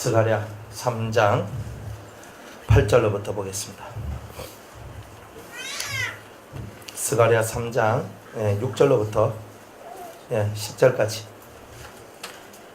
스가랴 3장 8절로부터 보겠습니다. 스가랴 3장 6절로부터 10절까지.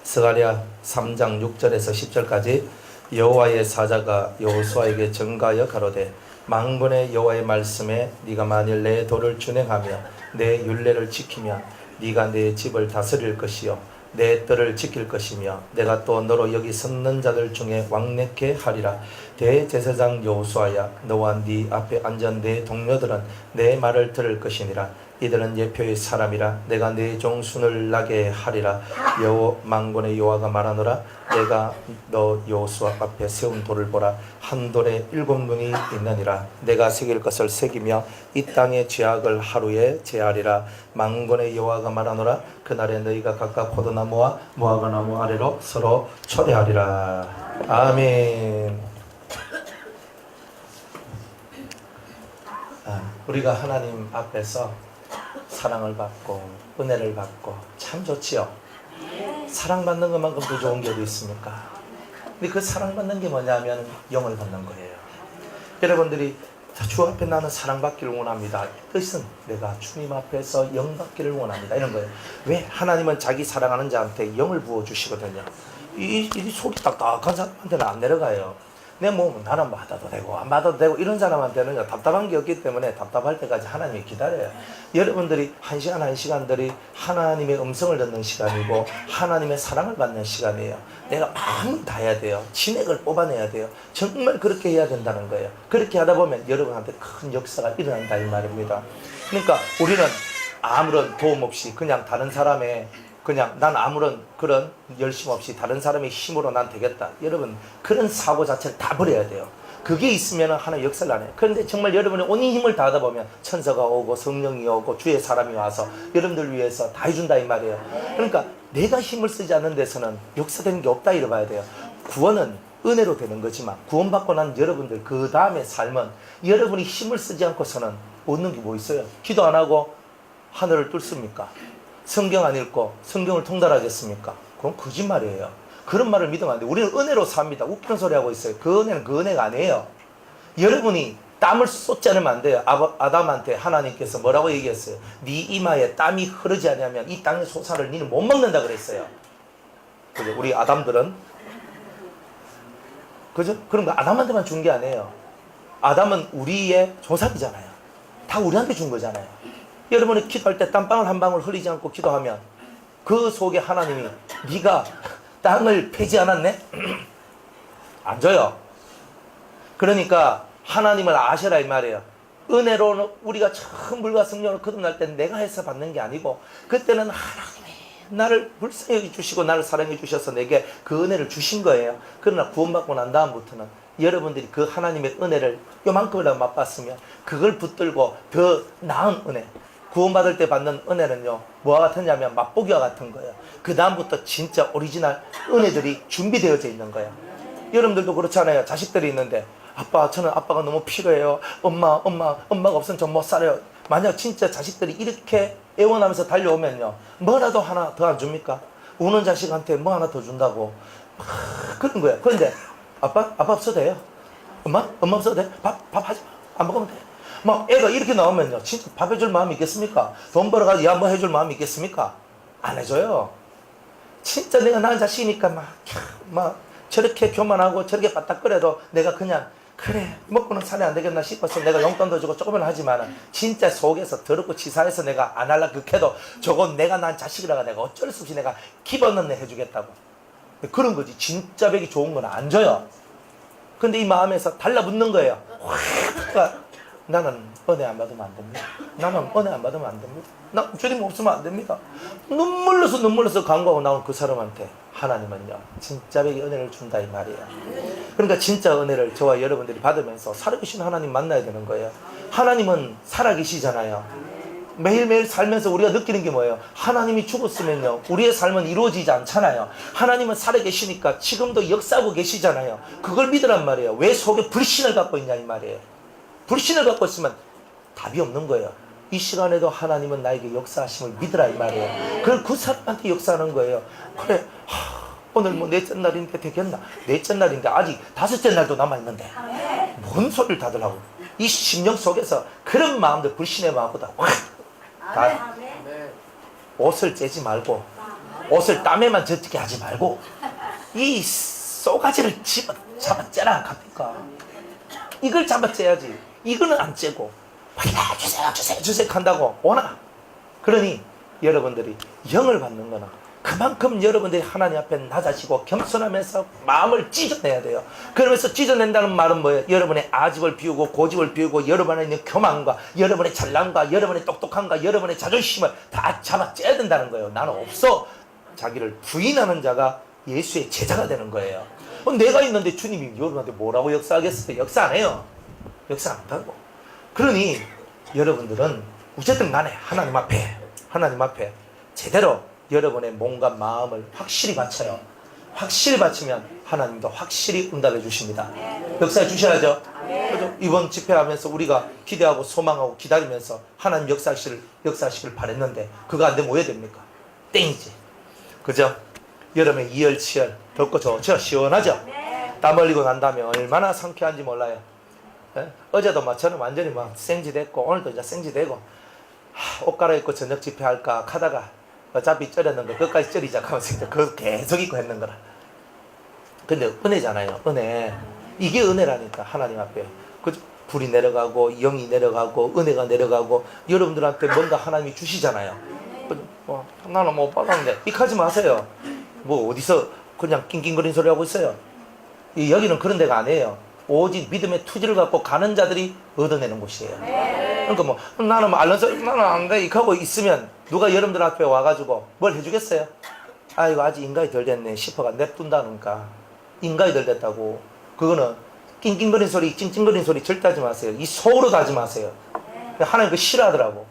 스가랴 3장 6절에서 10절까지. 여호와의 사자가 여호수아에게 전가하여 가로되 만군의 여호와의 말씀에 네가 만일 내 도를 준행하며 내 율례를 지키면 네가 내 집을 다스릴 것이요 내 뜰을 지킬 것이며 내가 또 너로 여기 섰는 자들 중에 왕래케 하리라. 대제사장 여호수아야, 너와 네 앞에 앉은 내 동료들은 내 말을 들을 것이니라. 이들은 예표의 사람이라. 내가 내 종순을 나게 하리라. 만군의 여호와가 말하노라. 내가 너 여호수아 앞에 세운 돌을 보라. 한 돌에 7눈이 있느니라. 내가 새길 것을 새기며 이 땅의 죄악을 하루에 제하리라. 만군의 여호와가 말하노라. 그날에 너희가 각각 포도나무와 무화과나무 아래로 서로 초대하리라. 아멘. 우리가 하나님 앞에서 사랑을 받고 은혜를 받고 참 좋지요. 사랑받는 것만큼 더 좋은 게 어디 있습니까? 근데 그 사랑받는 게 뭐냐면 영을 받는 거예요. 여러분들이 주 앞에 나는 사랑받기를 원합니다. 뜻은 내가 주님 앞에서 영 받기를 원합니다. 이런 거예요. 왜? 하나님은 자기 사랑하는 자한테 영을 부어주시거든요. 이 속이 딱딱한 사람한테는 안 내려가요. 내 몸은 나는 받아도 되고 안 받아도 되고 이런 사람한테는 답답한 게 없기 때문에 답답할 때까지 하나님이 기다려요. 여러분들이 한 시간들이 하나님의 음성을 듣는 시간이고 하나님의 사랑을 받는 시간이에요. 내가 마음을 다해야 돼요. 진액을 뽑아내야 돼요. 정말 그렇게 해야 된다는 거예요. 그렇게 하다 보면 여러분한테 큰 역사가 일어난다 이 말입니다. 그러니까 우리는 아무런 도움 없이 그냥 다른 사람의 난 아무런 그런 열심 없이 다른 사람의 힘으로 난 되겠다. 여러분 그런 사고 자체를 다 버려야 돼요. 그게 있으면 하나의 역사를 안 해요. 그런데 정말 여러분이 온인 힘을 다하다 보면 천사가 오고 성령이 오고 주의 사람이 와서 여러분들 위해서 다 해준다 이 말이에요. 그러니까 내가 힘을 쓰지 않는 데서는 역사되는 게 없다 이래봐야 돼요. 구원은 은혜로 되는 거지만 구원받고 난 여러분들 그 다음의 삶은 여러분이 힘을 쓰지 않고서는 얻는 게 뭐 있어요? 기도 안 하고 하늘을 뚫습니까? 성경 안 읽고 성경을 통달하겠습니까? 그건 거짓말이에요. 그런 말을 믿으면 안 돼요. 우리는 은혜로 삽니다. 웃기는 소리 하고 있어요. 그 은혜는 그 은혜가 아니에요. 여러분이 땀을 쏟지 않으면 안 돼요. 아담한테 하나님께서 뭐라고 얘기했어요? 네 이마에 땀이 흐르지 않으면 이 땅의 소사를 니는 못 먹는다 그랬어요. 그죠? 우리 아담들은 그죠? 그런 거 아담한테만 준 게 아니에요. 아담은 우리의 조상이잖아요. 다 우리한테 준 거잖아요. 여러분이 기도할 때 땀방울 한 방울 흘리지 않고 기도하면 그 속에 하나님이 네가 땅을 패지 않았네? 안 줘요. 그러니까 하나님을 아셔라 이 말이에요. 은혜로 우리가 처음 물과 성령을 거듭날 때는 내가 해서 받는 게 아니고 그때는 하나님이 나를 불쌍히 주시고 나를 사랑해 주셔서 내게 그 은혜를 주신 거예요. 그러나 구원받고 난 다음부터는 여러분들이 그 하나님의 은혜를 요만큼이라도 맛봤으면 그걸 붙들고 더 나은 은혜, 구원받을 때 받는 은혜는요 뭐와 같으냐면 맛보기와 같은 거예요. 그 다음부터 진짜 오리지널 은혜들이 준비되어져 있는 거예요. 여러분들도 그렇잖아요. 자식들이 있는데 아빠 저는 아빠가 너무 필요해요. 엄마가 없으면 전 못 살아요. 만약 진짜 자식들이 이렇게 애원하면서 달려오면요 뭐라도 하나 더 안 줍니까? 우는 자식한테 뭐 하나 더 준다고 그런 거예요. 그런데 아빠 없어도 돼요. 엄마 없어도 돼. 밥 하지 마. 안 먹으면 돼. 막 애가 이렇게 나오면요 진짜 밥 해줄 마음이 있겠습니까? 돈 벌어가지고 야 뭐 해줄 마음이 있겠습니까? 안 해줘요. 진짜 내가 낳은 자식이니까 막 저렇게 교만하고 저렇게 바닥거려도 내가 그냥 그래 먹고는 살이 안 되겠나 싶어서 내가 용돈도 주고 조금은 하지만 진짜 속에서 더럽고 치사해서 내가 안 할라 극해도 저건 내가 낳은 자식이라가 내가 어쩔 수 없이 내가 기본은 해주겠다고. 그런 거지. 진짜 벽이 좋은 건 안 줘요. 근데 이 마음에서 달라붙는 거예요. 그러니까 나는 은혜 안 받으면 안 됩니다. 나는 은혜 안 받으면 안 됩니다. 나 주님 없으면 안 됩니다. 눈물로서 간구하고 나온 그 사람한테 하나님은요 진짜 벽이 은혜를 준다 이 말이에요. 그러니까 진짜 은혜를 저와 여러분들이 받으면서 살아계신 하나님 만나야 되는 거예요. 하나님은 살아계시잖아요. 매일매일 살면서 우리가 느끼는 게 뭐예요? 하나님이 죽었으면요 우리의 삶은 이루어지지 않잖아요. 하나님은 살아계시니까 지금도 역사하고 계시잖아요. 그걸 믿으란 말이에요. 왜 속에 불신을 갖고 있냐 이 말이에요. 불신을 갖고 있으면 답이 없는 거예요. 이 시간에도 하나님은 나에게 역사하심을 믿으라 이 말이에요. 그걸 그 사람한테 역사하는 거예요. 그래 오늘 뭐 넷째 날인데 되겠나? 넷째 날인데 아직 다섯째 날도 남아있는데 뭔 소리를 다들 하고 이 심령 속에서 그런 마음들, 불신의 마음보다 다 옷을 째지 말고 옷을 땀에만 젖게 하지 말고 이 쏘가지를 잡아 째라 갑니까? 이걸 잡아 째야지. 이거는 안 째고 주세요 한다고 오나? 그러니 여러분들이 영을 받는 거는 그만큼 여러분들이 하나님 앞에 낮아지고 겸손하면서 마음을 찢어내야 돼요. 그러면서 찢어낸다는 말은 뭐예요? 여러분의 아집을 비우고 고집을 비우고 여러분 안에 있는 교만과 여러분의 잘남과 여러분의 똑똑함과 여러분의 자존심을 다 잡아 째야 된다는 거예요. 나는 없어. 자기를 부인하는 자가 예수의 제자가 되는 거예요. 내가 있는데 주님이 여러분한테 뭐라고 역사하겠어요? 역사 안 해요. 역사 안 한다고. 그러니 여러분들은 어쨌든 간에 하나님 앞에 제대로 여러분의 몸과 마음을 확실히 바쳐요. 확실히 바치면 하나님도 확실히 응답해 주십니다. 역사해 주셔야죠. 그죠? 이번 집회하면서 우리가 기대하고 소망하고 기다리면서 하나님 역사하시길 바랬는데 그거 안 되면 왜 됩니까? 땡이지. 그죠? 여름에 이열치열 덥고 좋죠? 시원하죠? 땀 흘리고 난 다음에 얼마나 상쾌한지 몰라요. 예? 어제도 저는 완전히 생지됐고 오늘도 이제 생지되고 옷 갈아입고 저녁 집회할까 하다가 어차피 쩔었는 거 끝까지 쩔이자 하면서 그거 계속 입고 했는 거라. 근데 은혜잖아요. 은혜. 이게 은혜라니까 하나님 앞에. 불이 내려가고 영이 내려가고 은혜가 내려가고 여러분들한테 뭔가 하나님이 주시잖아요. 나는 못 받았는데 이하지 마세요. 뭐 어디서 그냥 낑낑거리는 소리 하고 있어요. 여기는 그런 데가 아니에요. 오직 믿음의 투지를 갖고 가는 자들이 얻어내는 곳이에요. 그러니까 나는 나는 안 돼 이렇게 하고 있으면 누가 여러분들 앞에 와가지고 뭘 해주겠어요? 아이고 아직 인가이 덜 됐네 싶어가 냅둔다니까. 인가이 덜 됐다고. 그거는 낑낑거리는 소리 찡찡거리는 소리 절대 하지 마세요. 이 속으로도 하지 마세요. 하나님 그거 싫어하더라고.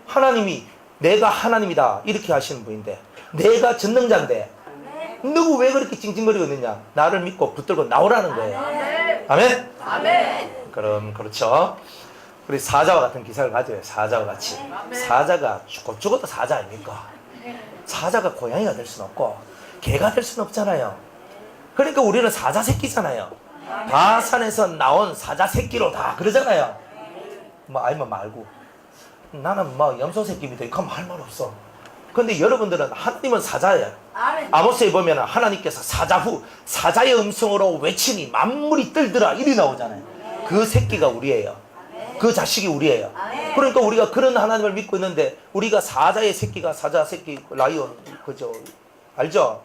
하나님이 내가 하나님이다 이렇게 하시는 분인데 내가 전능자인데 누구 왜 그렇게 찡찡거리고 있느냐. 나를 믿고 붙들고 나오라는 거예요. 아멘? 아멘. 그럼 그렇죠. 우리 사자와 같은 기사를 가져요. 사자와 같이. 사자가 죽어도 사자 아닙니까? 사자가 고양이가 될 수는 없고 개가 될 수는 없잖아요. 그러니까 우리는 사자 새끼잖아요. 바산에서 나온 사자 새끼로 다 그러잖아요. 아니면 말고 나는 염소 새끼입니다. 이거 할 말 없어. 근데 여러분들은 하나님은 사자예요. 아모스에 보면 하나님께서 사자의 음성으로 외치니 만물이 떨더라 이리 나오잖아요. 그 새끼가 우리예요. 그 자식이 우리예요. 그러니까 우리가 그런 하나님을 믿고 있는데 우리가 사자의 새끼가 사자 새끼 라이온 그죠? 알죠?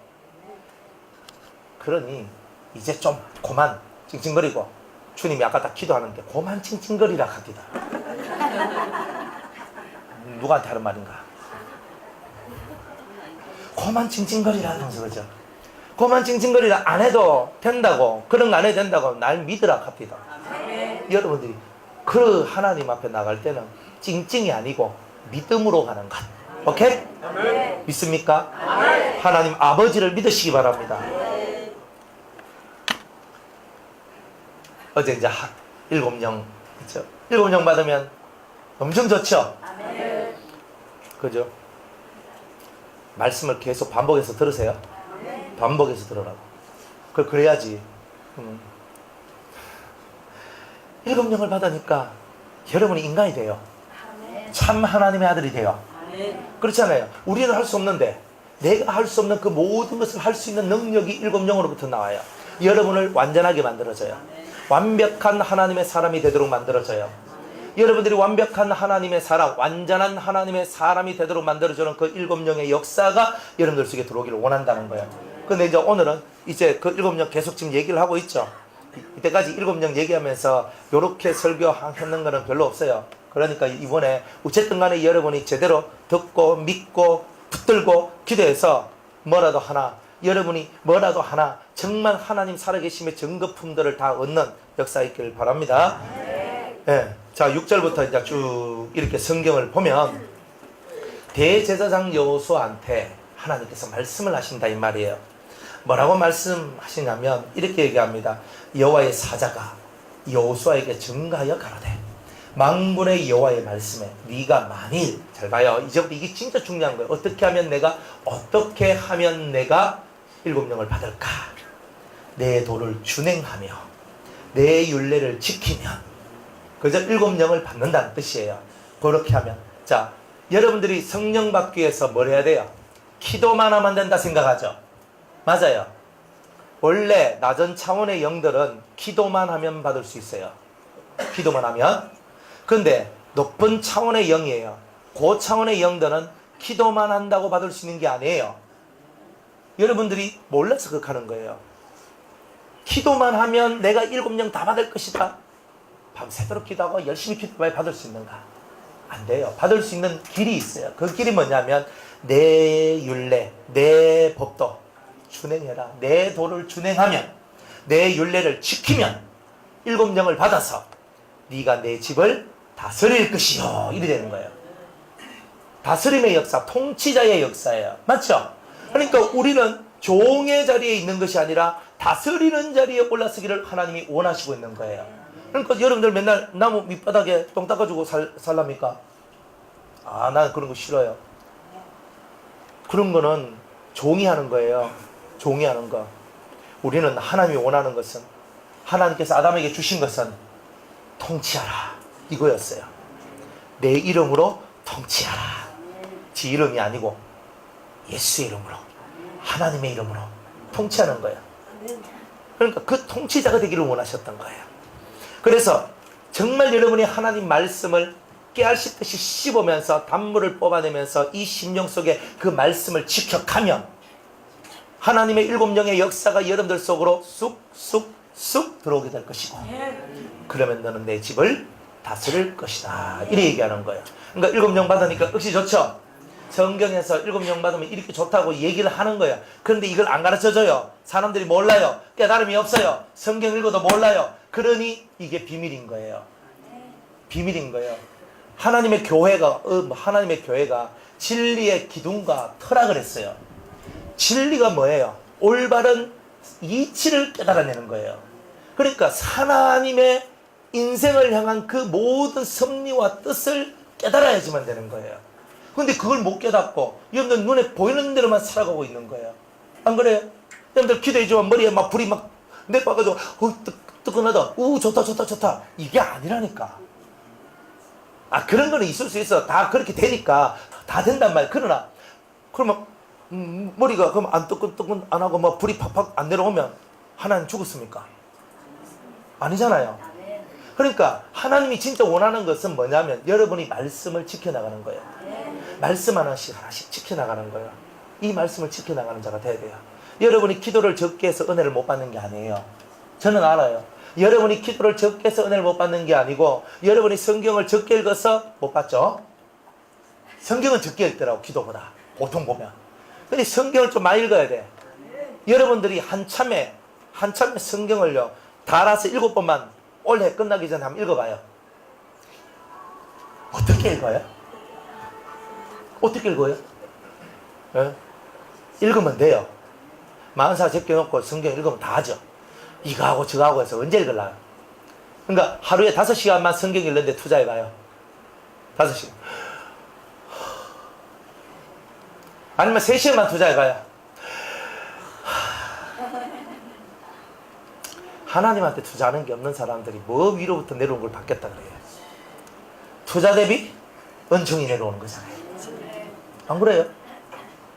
그러니 이제 좀 그만 찡찡거리고 주님이 아까 딱 기도하는데 그만 찡찡거리라 합니다. 누구한테 하는 말인가? 그만 찡찡거리라면서 그죠? 그만 찡찡거리라 안 해도 된다고 그런 거 안 해도 된다고 날 믿으라 합니다. 여러분들이 그 하나님 앞에 나갈 때는 찡찡이 아니고 믿음으로 가는 것. 오케이? 아멘. 믿습니까? 아멘. 하나님 아버지를 믿으시기 바랍니다. 어제 이제 7명 그죠? 7명 받으면 엄청 좋죠? 아멘. 그죠? 말씀을 계속 반복해서 들으세요. 반복해서 들으라고. 그래야지. 7명을 받으니까 여러분이 인간이 돼요. 참 하나님의 아들이 돼요. 그렇잖아요. 우리는 할 수 없는데 내가 할 수 없는 그 모든 것을 할 수 있는 능력이 7명으로부터 나와요. 여러분을 완전하게 만들어줘요. 완벽한 하나님의 사람이 되도록 만들어줘요. 여러분들이 완벽한 하나님의 사람, 완전한 하나님의 사람이 되도록 만들어주는 그 7명의 역사가 여러분들 속에 들어오기를 원한다는 거예요. 근데 이제 오늘은 이제 그 7명 계속 지금 얘기를 하고 있죠. 이때까지 7명 얘기하면서 이렇게 설교하는 거는 별로 없어요. 그러니까 이번에 어쨌든 간에 여러분이 제대로 듣고 믿고 붙들고 기도해서 뭐라도 하나, 여러분이 뭐라도 하나 정말 하나님 살아계심의 증거품들을 다 얻는 역사 있기를 바랍니다. 네. 자, 6절부터 이제 쭉 이렇게 성경을 보면 대제사장 여호수아한테 하나님께서 말씀을 하신다 이 말이에요. 뭐라고 말씀하시냐면 이렇게 얘기합니다. 여호와의 사자가 여호수아에게 증가하여 가로되 만군의 여호와의 말씀에 네가 만일 잘 봐요. 이제부터 이게 진짜 중요한 거예요. 어떻게 하면 내가 일곱 영을 받을까? 내 도를 준행하며 내 율례를 지키면 그저 일곱 영을 받는다는 뜻이에요. 그렇게 하면 자, 여러분들이 성령 받기 위해서 뭘 해야 돼요? 기도만 하면 된다 생각하죠? 맞아요. 원래 낮은 차원의 영들은 기도만 하면 받을 수 있어요. 기도만 하면. 근데 높은 차원의 영이에요. 그 차원의 영들은 기도만 한다고 받을 수 있는 게 아니에요. 여러분들이 몰라서 그렇게 하는 거예요. 기도만 하면 내가 일곱 영 다 받을 것이다. 밤새도록 기도하고 열심히 기도해야 받을 수 있는가? 안 돼요. 받을 수 있는 길이 있어요. 그 길이 뭐냐면 내 율례, 내 법도 준행해라. 내 도를 준행하면 내 율례를 지키면 일곱 영을 받아서 네가 내 집을 다스릴 것이요. 이래 되는 거예요. 다스림의 역사, 통치자의 역사예요. 맞죠? 그러니까 우리는 종의 자리에 있는 것이 아니라 다스리는 자리에 올라서기를 하나님이 원하시고 있는 거예요. 그러니까 여러분들 맨날 나무 밑바닥에 똥 닦아주고 살랍니까? 아, 난 그런 거 싫어요. 그런 거는 종이 하는 거예요. 종이 하는 거. 우리는 하나님이 원하는 것은, 하나님께서 아담에게 주신 것은 통치하라 이거였어요. 내 이름으로 통치하라. 지 이름이 아니고 예수의 이름으로, 하나님의 이름으로 통치하는 거예요. 그러니까 그 통치자가 되기를 원하셨던 거예요. 그래서 정말 여러분이 하나님 말씀을 깨알씹듯이 씹으면서 단물을 뽑아내면서 이 심령 속에 그 말씀을 지켜가면 하나님의 일곱 영의 역사가 여러분들 속으로 쑥쑥쑥 들어오게 될 것이고, 그러면 너는 내 집을 다스릴 것이다. 이렇게 얘기하는 거예요. 그러니까 일곱 영 받으니까 역시 좋죠. 성경에서 일곱 영 받으면 이렇게 좋다고 얘기를 하는 거예요. 그런데 이걸 안 가르쳐줘요. 사람들이 몰라요. 깨달음이 없어요. 성경 읽어도 몰라요. 그러니 이게 비밀인 거예요. 비밀인 거예요. 하나님의 교회가 진리의 기둥과 터락을 했어요. 진리가 뭐예요? 올바른 이치를 깨달아내는 거예요. 그러니까 하나님의 인생을 향한 그 모든 섭리와 뜻을 깨달아야지만 되는 거예요. 근데 그걸 못 깨닫고 여러분들 눈에 보이는 대로만 살아가고 있는 거예요. 안 그래요? 여러분들 기도해주면 머리에 막 불이 막 내빠가지고 뜨끈하다. 좋다. 이게 아니라니까. 그런 거는 있을 수 있어. 다 그렇게 되니까 다 된단 말이야. 그러나 그러면 머리가 그럼 안 뜨끈뜨끈 안 하고 막 불이 팍팍 안 내려오면 하나님 죽었습니까? 아니잖아요. 그러니까 하나님이 진짜 원하는 것은 뭐냐면 여러분이 말씀을 지켜나가는 거예요. 말씀 하나씩 지켜나가는 거예요. 이 말씀을 지켜나가는 자가 돼야 돼요. 여러분이 기도를 적게 해서 은혜를 못 받는 게 아니에요. 저는 알아요. 여러분이 기도를 적게 해서 은혜를 못 받는 게 아니고 여러분이 성경을 적게 읽어서 못 받죠. 성경은 적게 읽더라고, 기도보다. 보통 보면. 근데 성경을 좀 많이 읽어야 돼. 여러분들이 한참에 성경을요 달아서 7번만 올해 끝나기 전에 한번 읽어봐요. 어떻게 읽어요? 어떻게 읽어요? 네? 읽으면 돼요. 40살 제껴놓고 성경 읽으면 다 하죠. 이거 하고 저거 하고 해서 언제 읽으려고? 그러니까 하루에 5시간만 성경 읽는데 투자해봐요. 5시간. 아니면 3시간만 투자해봐요. 하나님한테 투자하는 게 없는 사람들이 뭐 위로부터 내려온 걸 받겠다 그래요. 투자 대비 은총이 내려오는 거잖아요. 안 그래요?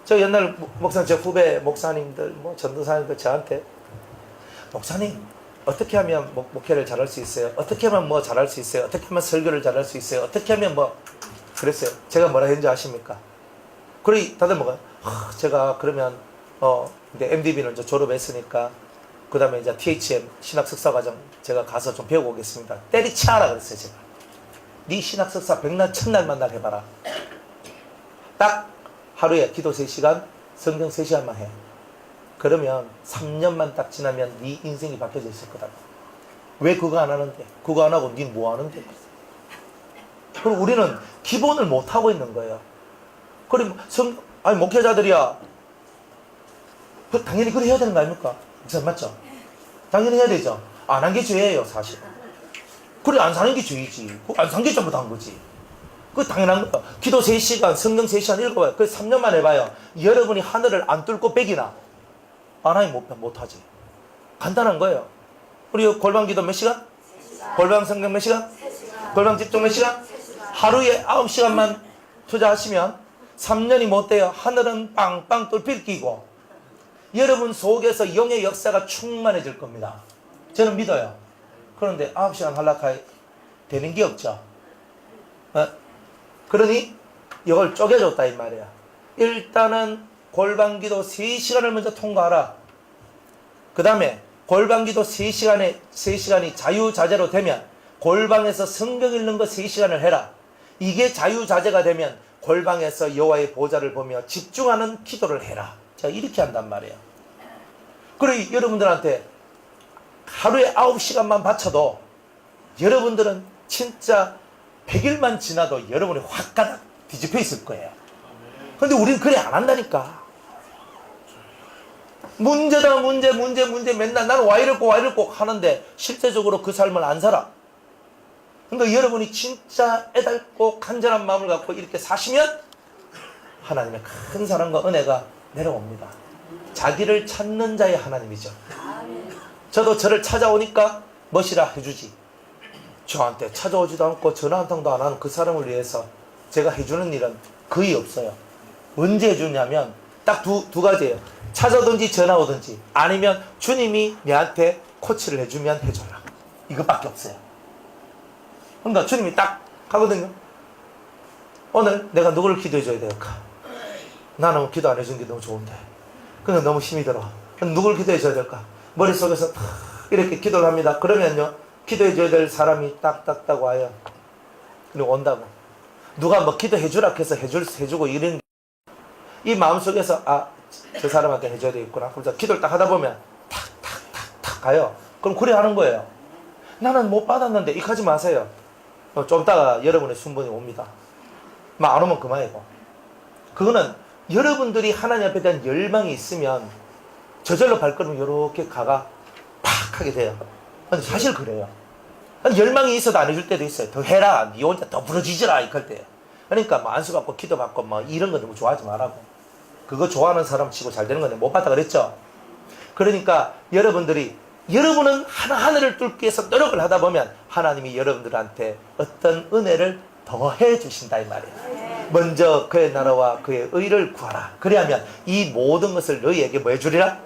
저 옛날 목사님, 저 후배 목사님들, 전도사님들 저한테 목사님 어떻게 하면 목회를 잘할 수 있어요? 어떻게 하면 뭐 잘할 수 있어요? 어떻게 하면 설교를 잘할 수 있어요? 어떻게 하면 그랬어요. 제가 뭐라 했는지 아십니까? 그래 다들 제가 그러면 이제 MDB는 이제 졸업했으니까 그 다음에 이제 THM 신학 석사과정 제가 가서 좀 배우고 오겠습니다. 때리치아라 그랬어요. 제가 네 신학 석사 100날 1000날만 나 해봐라. 딱 하루에 기도 3시간 성경 3시간만 해. 그러면 3년만 딱 지나면 네 인생이 바뀌어져 있을 거다. 왜 그거 안 하는데? 그거 안 하고 네 뭐 하는데? 그럼 우리는 기본을 못 하고 있는 거예요. 그럼 목회자들이야. 당연히 그래 해야 되는 거 아닙니까? 맞죠? 당연히 해야 되죠. 안 한 게 죄예요, 사실. 그래, 안 사는 게 죄이지. 안 산 게 잘못한 거지. 그거 당연한 거야. 기도 3시간, 성경 3시간 읽어봐요. 그래서 3년만 해봐요. 여러분이 하늘을 안 뚫고 백이나. 하나님 못하지. 간단한 거예요. 우리 골방 기도 몇 시간? 골방 성경 몇 시간? 골방 집중 몇 시간? 하루에 9시간만 투자하시면 3년이 못 돼요. 하늘은 빵빵 뚫필 끼고 여러분 속에서 영의 역사가 충만해질 겁니다. 저는 믿어요. 그런데 9시간 하려고 되는 게 없죠. 그러니 이걸 쪼개줬다 이 말이야. 일단은 골방기도 3시간을 먼저 통과하라. 그 다음에 골방기도 3시간이 자유자재로 되면 골방에서 성경 읽는 거 3시간을 해라. 이게 자유자재가 되면 골방에서 여호와의 보좌를 보며 집중하는 기도를 해라. 제가 이렇게 한단 말이에요. 그리고 여러분들한테 하루에 9시간만 바쳐도 여러분들은 진짜 100일만 지나도 여러분이 확 가닥 뒤집혀 있을 거예요. 근데 우리는 그래 안 한다니까. 문제다 문제 맨날 나는 와 이랬고 하는데 실제적으로 그 삶을 안 살아. 그러니까 여러분이 진짜 애달고 간절한 마음을 갖고 이렇게 사시면 하나님의 큰 사랑과 은혜가 내려옵니다. 자기를 찾는 자의 하나님이죠. 저도 저를 찾아오니까 멋이라 해주지. 저한테 찾아오지도 않고 전화 한 통도 안 하는 그 사람을 위해서 제가 해주는 일은 거의 없어요. 언제 해주냐면 딱 두 가지예요. 찾아오든지 전화 오든지 아니면 주님이 내한테 코치를 해주면 해줘라. 이것밖에 없어요. 그러니까 주님이 딱 가거든요. 오늘 내가 누구를 기도해줘야 될까? 나는 기도 안 해준 게 너무 좋은데 그냥 너무 힘이 들어. 누구를 기도해줘야 될까? 머릿속에서 이렇게 기도를 합니다. 그러면요 기도해줘야 될 사람이 딱딱딱 와요. 그리고 온다고. 누가 뭐 기도해주라 해서 해주고 이런 이 마음속에서 저 사람한테 해줘야 되겠구나. 그래서 기도를 딱 하다 보면 탁탁탁탁 가요. 그럼 그래 하는 거예요. 나는 못 받았는데 이렇게 하지 마세요. 좀 이따가 여러분의 순번이 옵니다. 막 안 오면 그만이고. 그거는 여러분들이 하나님 앞에 대한 열망이 있으면 저절로 발걸음을 이렇게 팍 하게 돼요. 근데 사실 그래요. 열망이 있어도 안 해줄 때도 있어요. 더 해라. 니 혼자 더 부러지지라. 이렇게 할 때. 그러니까 뭐 안수 받고 기도 받고 뭐 이런 거 너무 좋아하지 말라고. 그거 좋아하는 사람 치고 잘 되는 건데 못 받다 그랬죠. 그러니까 여러분은 하늘을 뚫기 위해서 노력을 하다 보면 하나님이 여러분들한테 어떤 은혜를 더해 주신다 이 말이에요. 먼저 그의 나라와 그의 의를 구하라. 그래야면 이 모든 것을 너희에게 뭐 해주리라?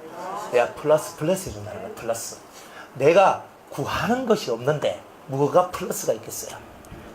내가 플러스 해준다는 거야. 플러스. 내가 구하는 것이 없는데 뭐가 플러스가 있겠어요.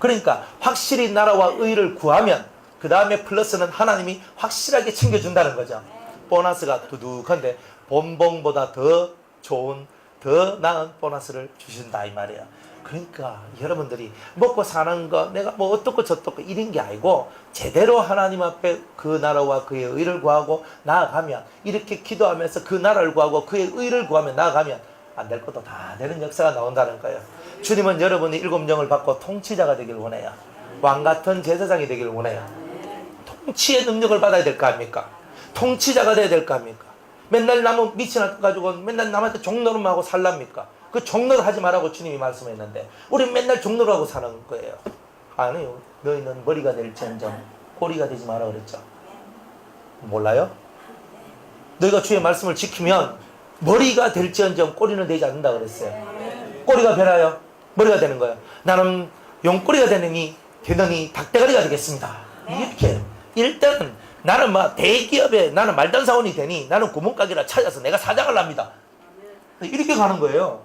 그러니까 확실히 나라와 의를 구하면 그 다음에 플러스는 하나님이 확실하게 챙겨준다는 거죠. 보너스가 두둑한데 본봉보다 더 좋은 더 나은 보너스를 주신다 이 말이에요. 그러니까 여러분들이 먹고 사는 거 내가 뭐 어떻고 저떻고 이런 게 아니고 제대로 하나님 앞에 그 나라와 그의 의를 구하고 나아가면 이렇게 기도하면서 그 나라를 구하고 그의 의를 구하며 나아가면 안 될 것도 다 되는 역사가 나온다는 거예요. 주님은 여러분이 7영을 받고 통치자가 되길 원해요. 왕같은 제사장이 되길 원해요. 통치의 능력을 받아야 될 거 아닙니까? 통치자가 돼야 될 거 아닙니까? 맨날 나무 미친을 가지고 맨날 남한테 종노릇하고 살랍니까? 그 종노를 하지 말라고 주님이 말씀했는데 우리 맨날 종노를 하고 사는 거예요. 아니요. 너희는 머리가 될지언정 꼬리가 되지 마라 그랬죠. 몰라요? 너희가 주의 말씀을 지키면 머리가 될지언정 꼬리는 되지 않는다 그랬어요. 꼬리가 변하여 머리가 되는 거예요. 나는 용꼬리가 되느니 닭대가리가 되겠습니다. 이렇게 일단은 나는 막 대기업에 나는 말단사원이 되니 나는 구멍가게를 찾아서 내가 사장을 합니다. 이렇게 가는 거예요.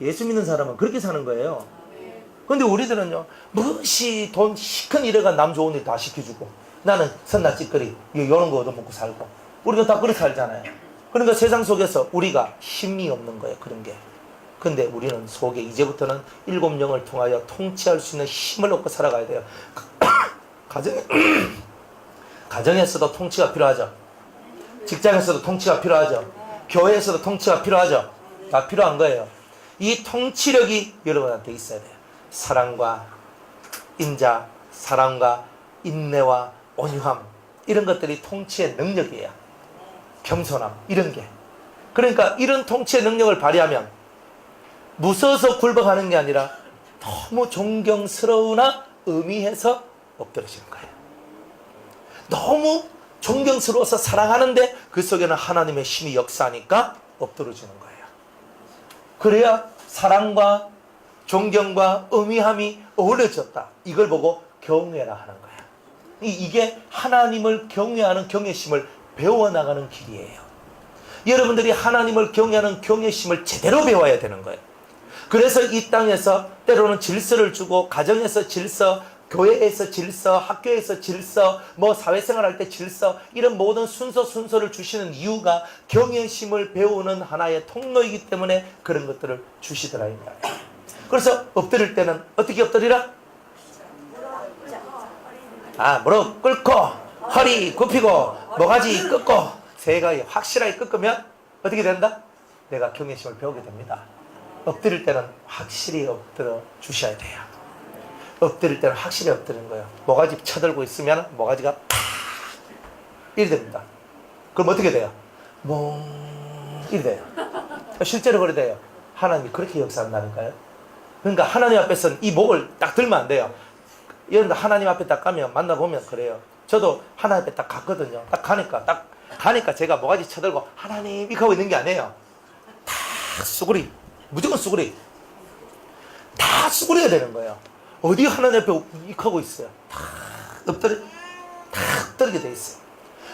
예수 믿는 사람은 그렇게 사는 거예요. 근데 우리들은요 무엇이 돈 시큰 일에가 남 좋은 일 다 시켜주고 나는 선나 찌꺼리 이런 거 얻어먹고 살고 우리가 다 그렇게 살잖아요. 그러니까 세상 속에서 우리가 힘이 없는 거예요. 그런 게. 근데 우리는 속에 이제부터는 7영을 통하여 통치할 수 있는 힘을 얻고 살아가야 돼요. 가정에서도 통치가 필요하죠. 직장에서도 통치가 필요하죠. 교회에서도 통치가 필요하죠. 다 필요한 거예요. 이 통치력이 여러분한테 있어야 돼요. 사랑과 인자, 사랑과 인내와 온유함 이런 것들이 통치의 능력이에요. 겸손함 이런 게. 그러니까 이런 통치의 능력을 발휘하면 무서워서 굴복하는 게 아니라 너무 존경스러우나 의미해서 엎드러지는 거예요. 너무 존경스러워서 사랑하는데 그 속에는 하나님의 힘이 역사하니까 엎드러지는 거예요. 그래야 사랑과 존경과 의미함이 어우러졌다. 이걸 보고 경외라 하는 거예요. 이게 하나님을 경외하는 경외심을 배워나가는 길이에요. 여러분들이 하나님을 경외하는 경외심을 제대로 배워야 되는 거예요. 그래서 이 땅에서 때로는 질서를 주고, 가정에서 질서, 교회에서 질서, 학교에서 질서, 뭐 사회생활 할 때 질서, 이런 모든 순서를 주시는 이유가 경외심을 배우는 하나의 통로이기 때문에 그런 것들을 주시더라 이 말이에요. 그래서 엎드릴 때는 어떻게 엎드리라? 무릎 꿇고 허리 굽히고 모가지 꺾고 세 가지 확실하게 꺾으면 어떻게 된다? 내가 경외심을 배우게 됩니다. 엎드릴 때는 확실히 엎드려 주셔야 돼요. 엎드릴 때는 확실히 엎드리는 거예요. 모가지 쳐들고 있으면 모가지가 팍 이리 됩니다. 그럼 어떻게 돼요? 이리 돼요. 실제로 그래 돼요. 하나님이 그렇게 역사한다니까요. 그러니까 하나님 앞에서는 이 목을 딱 들면 안 돼요. 여러분들 하나님 앞에 딱 가면 만나보면 그래요. 저도 하나님 앞에 딱 갔거든요. 딱 가니까 제가 모가지 쳐들고 하나님 이렇게 하고 있는 게 아니에요. 다 수구리, 무조건 수구리. 다 수구리가 되는 거예요. 어디 하나님 앞에 이렇게 하고 있어요. 다 엎드리게 돼 있어요.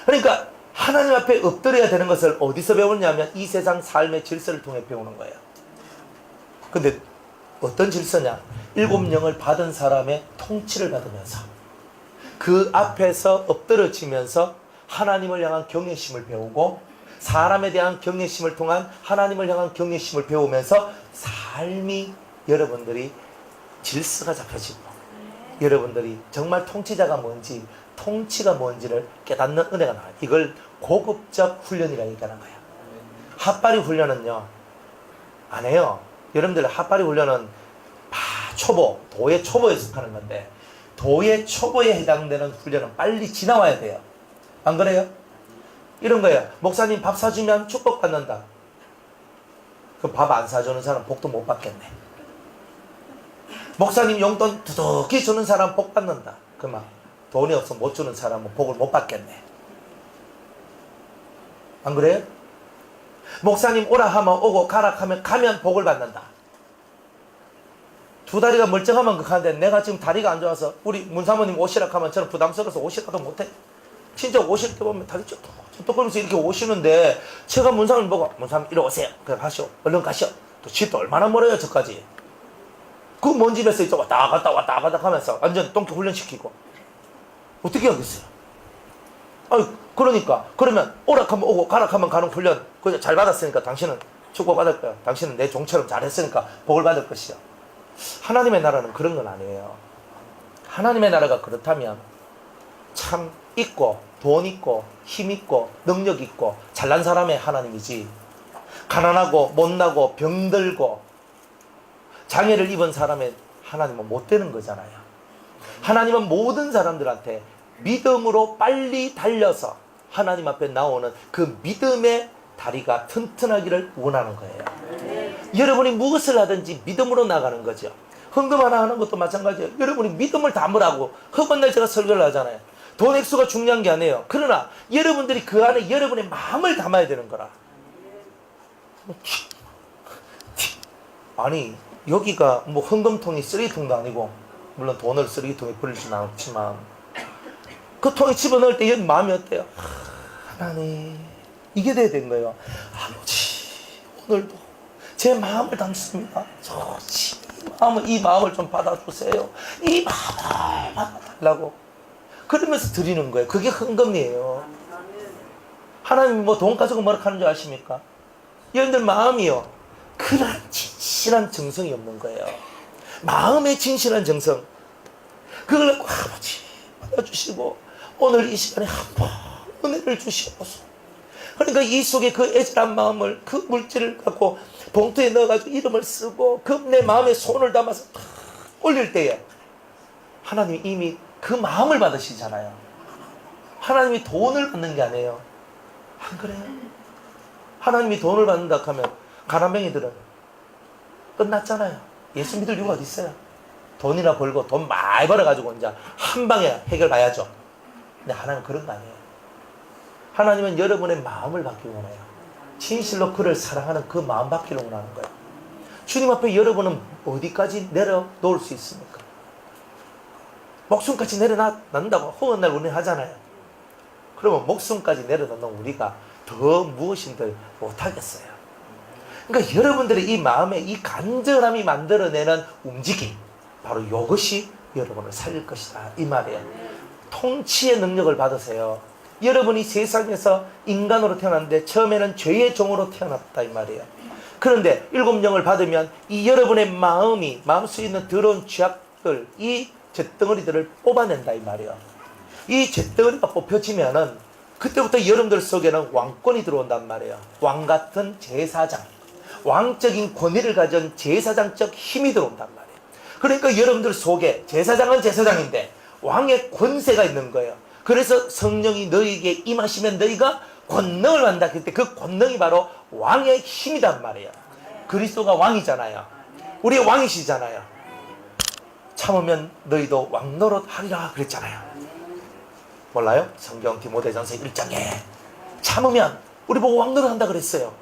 그러니까 하나님 앞에 엎드려야 되는 것을 어디서 배우느냐면 이 세상 삶의 질서를 통해 배우는 거예요. 근데 어떤 질서냐? 7영을 받은 사람의 통치를 받으면서 그 앞에서 엎드러지면서 하나님을 향한 경외심을 배우고, 사람에 대한 경외심을 통한 하나님을 향한 경외심을 배우면서 삶이 여러분들이 질서가 잡혀지고, 여러분들이 정말 통치자가 뭔지, 통치가 뭔지를 깨닫는 은혜가 나와요. 이걸 고급적 훈련이라고 얘기하는 거예요. 핫바리 훈련은요 안 해요. 여러분들 핫바리 훈련은 초보, 도의 초보에 속하는 건데, 도의 초보에 해당되는 훈련은 빨리 지나와야 돼요. 안 그래요? 이런 거예요. 목사님 밥 사주면 축복받는다. 그럼 밥 안 사주는 사람 복도 못 받겠네. 목사님 용돈 두둑히 주는 사람 복 받는다. 그만 돈이 없어 못 주는 사람은 복을 못 받겠네. 안 그래요? 목사님 오라 하면 오고 가라 하면 가면 복을 받는다. 두 다리가 멀쩡하면 그하는데 내가 지금 다리가 안 좋아서 우리 문사모님 오시라 하면 저는 부담스러워서 오시라도 못해. 진짜 오실 때 보면 다리 쩍떡거리면서 이렇게 오시는데 제가 문사모님 보고 문사모님 이리 오세요. 그래 가시오. 얼른 가시오. 또 집도 얼마나 멀어요 저까지. 그 먼 집에서 이제 왔다 갔다 하면서 완전 똥개 훈련시키고 어떻게 하겠어요? 그러니까 그러면 오락하면 오고 가락하면 가는 훈련 그거 잘 받았으니까 당신은 축복받을 거야. 당신은 내 종처럼 잘했으니까 복을 받을 것이야. 하나님의 나라는 그런 건 아니에요. 하나님의 나라가 그렇다면 참 있고 돈 있고 힘 있고 능력 있고 잘난 사람의 하나님이지, 가난하고 못나고 병들고 장애를 입은 사람의 하나님은 못 되는 거잖아요. 하나님은 모든 사람들한테 믿음으로 빨리 달려서 하나님 앞에 나오는 그 믿음의 다리가 튼튼하기를 원하는 거예요. 여러분이 무엇을 하든지 믿음으로 나가는 거죠. 헌금 하나 하는 것도 마찬가지예요. 여러분이 믿음을 담으라고 허번날 제가 설교를 하잖아요. 돈 액수가 중요한 게 아니에요. 그러나 여러분들이 그 안에 여러분의 마음을 담아야 되는 거라. 아니 여기가 뭐 헌금통이 쓰레기통도 아니고, 물론 돈을 쓰레기통에 버리진 않지만 그 통에 집어넣을 때 여러분 마음이 어때요? 하나님, 이게 돼야 되는 거예요. 아버지, 오늘도 제 마음을 담습니다. 이 마음을 좀 받아주세요. 이 마음을 받아달라고 그러면서 드리는 거예요. 그게 헌금이에요. 하나님이 뭐 돈 가지고 뭐라 하는 줄 아십니까? 여러분들 마음이요, 그런 진실한 정성이 없는 거예요. 마음의 진실한 정성, 그걸 갖고 아버지 받아주시고 오늘 이 시간에 한번 은혜를 주시옵소서. 그러니까 이 속에 그 애절한 마음을, 그 물질을 갖고 봉투에 넣어가지고 이름을 쓰고 그 내 마음에 손을 담아서 탁 올릴 때에 하나님이 이미 그 마음을 받으시잖아요. 하나님이 돈을 받는 게 아니에요. 안 그래요? 하나님이 돈을 받는다 하면 가난뱅이들은 끝났잖아요. 예수 믿을 이유가 어디 있어요? 돈이나 벌고 돈 많이 벌어가지고 이제 한 방에 해결 봐야죠. 근데 하나님은 그런 거 아니에요. 하나님은 여러분의 마음을 받기 원해요. 진실로 그를 사랑하는 그 마음 받기를 원하는 거예요. 주님 앞에 여러분은 어디까지 내려놓을 수 있습니까? 목숨까지 내려놓는다고 허언날 우리는 하잖아요. 그러면 목숨까지 내려놓는 우리가 더 무엇인들 못하겠어요. 그러니까 여러분들의 이 마음에 이 간절함이 만들어내는 움직임, 바로 이것이 여러분을 살릴 것이다 이 말이에요. 통치의 능력을 받으세요. 여러분이 세상에서 인간으로 태어났는데 처음에는 죄의 종으로 태어났다 이 말이에요. 그런데 일곱 영을 받으면 이 여러분의 마음속에 있는 더러운 죄악들, 이 잿덩어리들을 뽑아낸다 이 말이에요. 이 잿덩어리가 뽑혀지면은 그때부터 여러분들 속에는 왕권이 들어온단 말이에요. 왕 같은 제사장, 왕적인 권위를 가진 제사장적 힘이 들어온단 말이에요. 그러니까 여러분들 속에 제사장은 제사장인데 왕의 권세가 있는 거예요. 그래서 성령이 너희에게 임하시면 너희가 권능을 받는다. 그때 그 권능이 바로 왕의 힘이란 말이에요. 그리스도가 왕이잖아요. 우리의 왕이시잖아요. 참으면 너희도 왕노릇 하리라 그랬잖아요. 몰라요? 성경 디모데전서 1장에 참으면 우리 보고 왕노릇 한다 그랬어요.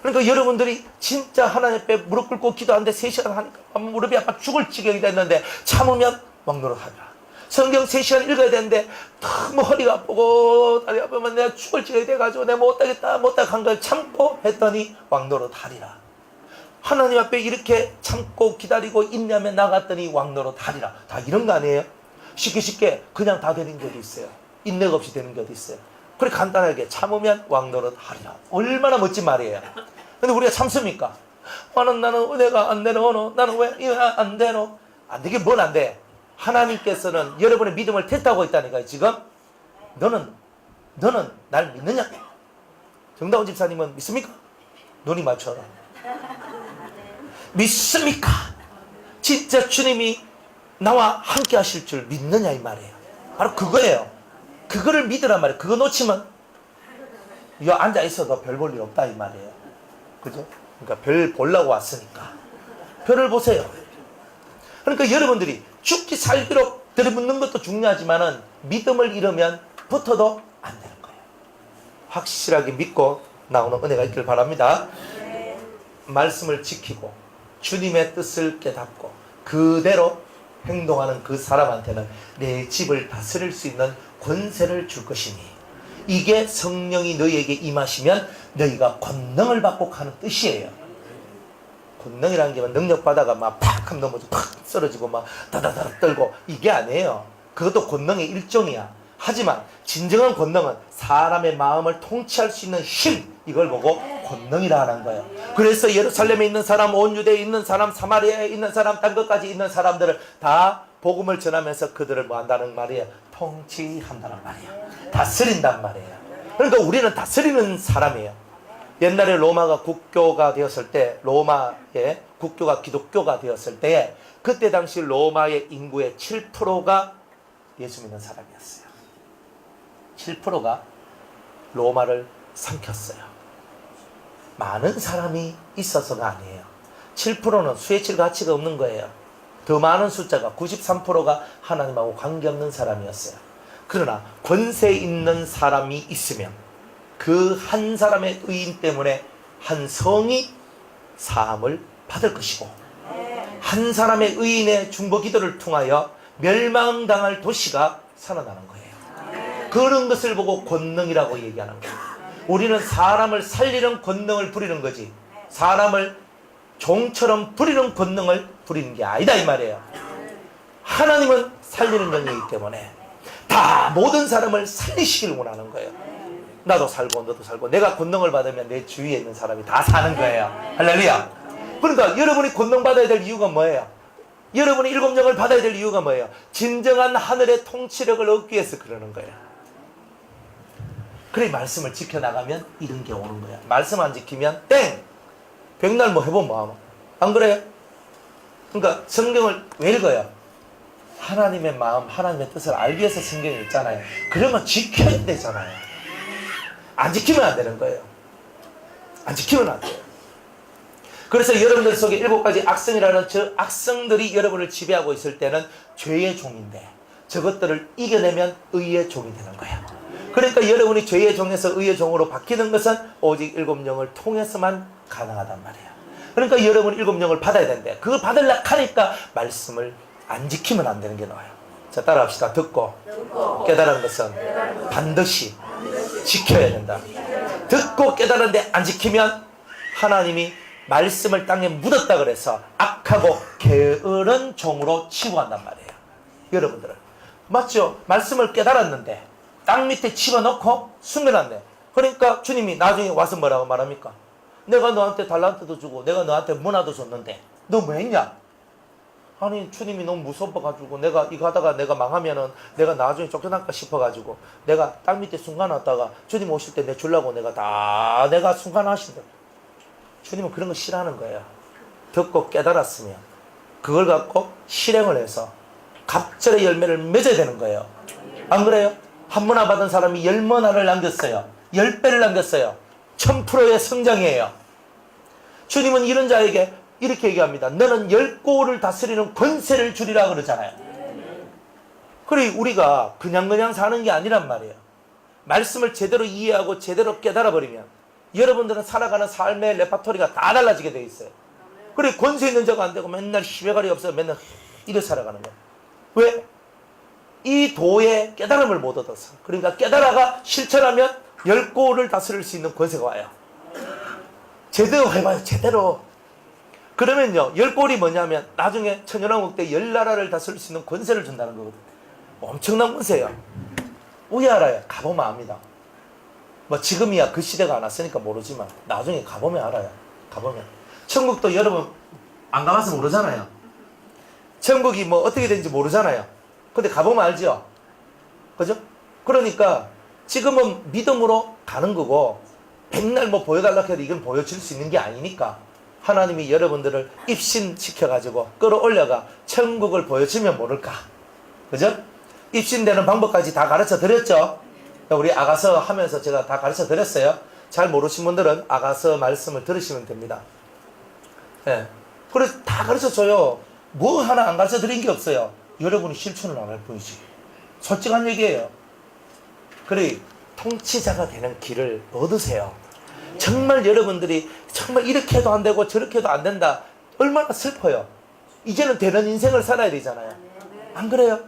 그러니까 여러분들이 진짜 하나님 앞에 무릎 꿇고 기도하는데 3시간 하니까 무릎이 아파 죽을 지경이 됐는데 참으면 왕노릇 하리라. 성경 3시간 읽어야 되는데 너무 허리가 아프고 다리 아프면 내가 죽을 지경이 돼가지고 내가 못하겠다 한 걸 참고 했더니 왕노릇 하리라. 하나님 앞에 이렇게 참고 기다리고 인내하며 나갔더니 왕노릇 하리라. 다 이런 거 아니에요? 쉽게 그냥 다 되는 것도 있어요. 인내가 없이 되는 것도 있어요. 그래 간단하게 참으면 왕노릇 하리라. 얼마나 멋진 말이에요. 근데 우리가 참습니까? 나는 은혜가 안 되노. 나는 왜 안 되노? 안 되게 뭘 안 돼? 하나님께서는 여러분의 믿음을 테스트하고 있다니까요. 지금 너는 날 믿느냐? 정다운 집사님은 믿습니까? 눈이 맞춰라. 믿습니까? 진짜 주님이 나와 함께 하실 줄 믿느냐 이 말이에요. 바로 그거예요. 그거를 믿으란 말이에요. 그거 놓치면 여 앉아 있어도 별 볼 일 없다 이 말이에요. 그죠? 그러니까 별 보려고 왔으니까 별을 보세요. 그러니까 여러분들이 죽기 살기로 들이붙는 것도 중요하지만은 믿음을 잃으면 붙어도 안 되는 거예요. 확실하게 믿고 나오는 은혜가 있길 바랍니다. 말씀을 지키고 주님의 뜻을 깨닫고 그대로 행동하는 그 사람한테는 내 집을 다스릴 수 있는 권세를 줄 것이니 이게 성령이 너희에게 임하시면 너희가 권능을 받고 가는 뜻이에요. 권능이라는 게 능력 받아가 막 팍 하면 넘어지고 팍 쓰러지고 막 다다다닥 떨고 이게 아니에요. 그것도 권능의 일종이야. 하지만 진정한 권능은 사람의 마음을 통치할 수 있는 힘, 이걸 보고 권능이라 하는 거예요. 그래서 예루살렘에 있는 사람, 온 유대에 있는 사람, 사마리아에 있는 사람, 딴 것까지 있는 사람들을 다 복음을 전하면서 그들을 뭐 한다는 말이에요? 통치한다는 말이에요. 다스린단 말이에요. 그러니까 우리는 다스리는 사람이에요. 옛날에 로마가 국교가 되었을 때, 로마의 국교가 기독교가 되었을 때, 그때 당시 로마의 인구의 7%가 예수 믿는 사람이었어요. 7%가 로마를 삼켰어요. 많은 사람이 있어서가 아니에요. 7%는 수혜칠 가치가 없는 거예요. 더 많은 숫자가 93%가 하나님하고 관계없는 사람이었어요. 그러나 권세 있는 사람이 있으면 그 한 사람의 의인 때문에 한 성이 사함을 받을 것이고 한 사람의 의인의 중보 기도를 통하여 멸망당할 도시가 살아나는 거예요. 그런 것을 보고 권능이라고 얘기하는 거예요. 우리는 사람을 살리는 권능을 부리는 거지 사람을 종처럼 부리는 권능을 부리는 게 아니다 이 말이에요. 하나님은 살리는 영이기 때문에 다 모든 사람을 살리시길 원하는 거예요. 나도 살고 너도 살고 내가 권능을 받으면 내 주위에 있는 사람이 다 사는 거예요. 할렐루야. 그러니까 여러분이 권능 받아야 될 이유가 뭐예요? 여러분이 일곱 영을 받아야 될 이유가 뭐예요? 진정한 하늘의 통치력을 얻기 위해서 그러는 거예요. 그래 말씀을 지켜나가면 이런 게 오는 거야. 말씀 안 지키면 땡! 백날 뭐 해보면 뭐하면 안 그래요? 그러니까 성경을 왜 읽어요? 하나님의 마음, 하나님의 뜻을 알기 위해서 성경이 있잖아요. 그러면 지켜야 되잖아요. 안 지키면 안 되는 거예요. 안 지키면 안 돼요. 그래서 여러분들 속에 7가지 악성이라는 저 악성들이 여러분을 지배하고 있을 때는 죄의 종인데 저것들을 이겨내면 의의 종이 되는 거예요. 그러니까 여러분이 죄의 종에서 의의 종으로 바뀌는 것은 오직 일곱 영을 통해서만 가능하단 말이에요. 그러니까 여러분 일곱 영을 받아야 되는데 그걸 받으려고 하니까 말씀을 안 지키면 안 되는 게 나와요. 자, 따라합시다. 듣고 깨달은 것은 반드시 지켜야 된다. 듣고 깨달은데 안 지키면 하나님이 말씀을 땅에 묻었다 그래서 악하고 게으른 종으로 치부한단 말이에요. 여러분들은 맞죠? 말씀을 깨달았는데 땅 밑에 집어넣고 숨겨놨네. 그러니까 주님이 나중에 와서 뭐라고 말합니까? 내가 너한테 달란트도 주고 내가 너한테 문화도 줬는데 너 뭐 했냐? 아니 주님이 너무 무서워가지고 내가 이거 하다가 내가 망하면은 내가 나중에 쫓겨날까 싶어가지고 내가 땅 밑에 숨겨놨다가 주님 오실 때 내 주려고 내가 숨겨놨신다. 주님은 그런 거 싫어하는 거예요. 듣고 깨달았으면 그걸 갖고 실행을 해서 갑절의 열매를 맺어야 되는 거예요. 안 그래요? 한 문화 받은 사람이 10문화를 남겼어요. 10배를 남겼어요. 1000%의 성장이에요. 주님은 이런 자에게 이렇게 얘기합니다. 너는 10고를 다스리는 권세를 주리라 그러잖아요. 그래 우리가 그냥 사는 게 아니란 말이에요. 말씀을 제대로 이해하고 제대로 깨달아버리면 여러분들은 살아가는 삶의 레파토리가 다 달라지게 돼 있어요. 그래 권세 있는 자가 안 되고 맨날 시베가리 없어요. 맨날 이래 살아가는 거예요. 왜? 이 도의 깨달음을 못 얻어서. 그러니까 깨달아가 실천하면 10고를 다스릴 수 있는 권세가 와요. 제대로 해봐요. 제대로. 그러면요 10골이 뭐냐면 나중에 천연왕국 때 10나라를 다스릴 수 있는 권세를 준다는 거거든요. 엄청난 권세예요. 우리 알아요. 가보면 압니다. 뭐 지금이야 그 시대가 안 왔으니까 모르지만 나중에 가보면 알아요. 가보면 천국도 여러분 안 가봐서 모르잖아요. 천국이 뭐 어떻게 되는지 모르잖아요. 근데 가보면 알죠. 그죠? 그러니까 지금은 믿음으로 가는 거고 백날 뭐 보여달라고 해도 이건 보여줄 수 있는 게 아니니까 하나님이 여러분들을 입신시켜가지고 끌어올려가 천국을 보여주면 모를까. 그죠? 입신되는 방법까지 다 가르쳐 드렸죠. 우리 아가서 하면서 제가 다 가르쳐 드렸어요. 잘 모르신 분들은 아가서 말씀을 들으시면 됩니다. 예. 그래서 다 가르쳐 줘요. 뭐 하나 안 가르쳐 드린 게 없어요. 여러분이 실천을 안 할 뿐이지. 솔직한 얘기예요. 그래 통치자가 되는 길을 얻으세요. 정말 여러분들이 정말 이렇게 해도 안 되고 저렇게 해도 안 된다. 얼마나 슬퍼요. 이제는 되는 인생을 살아야 되잖아요. 안 그래요?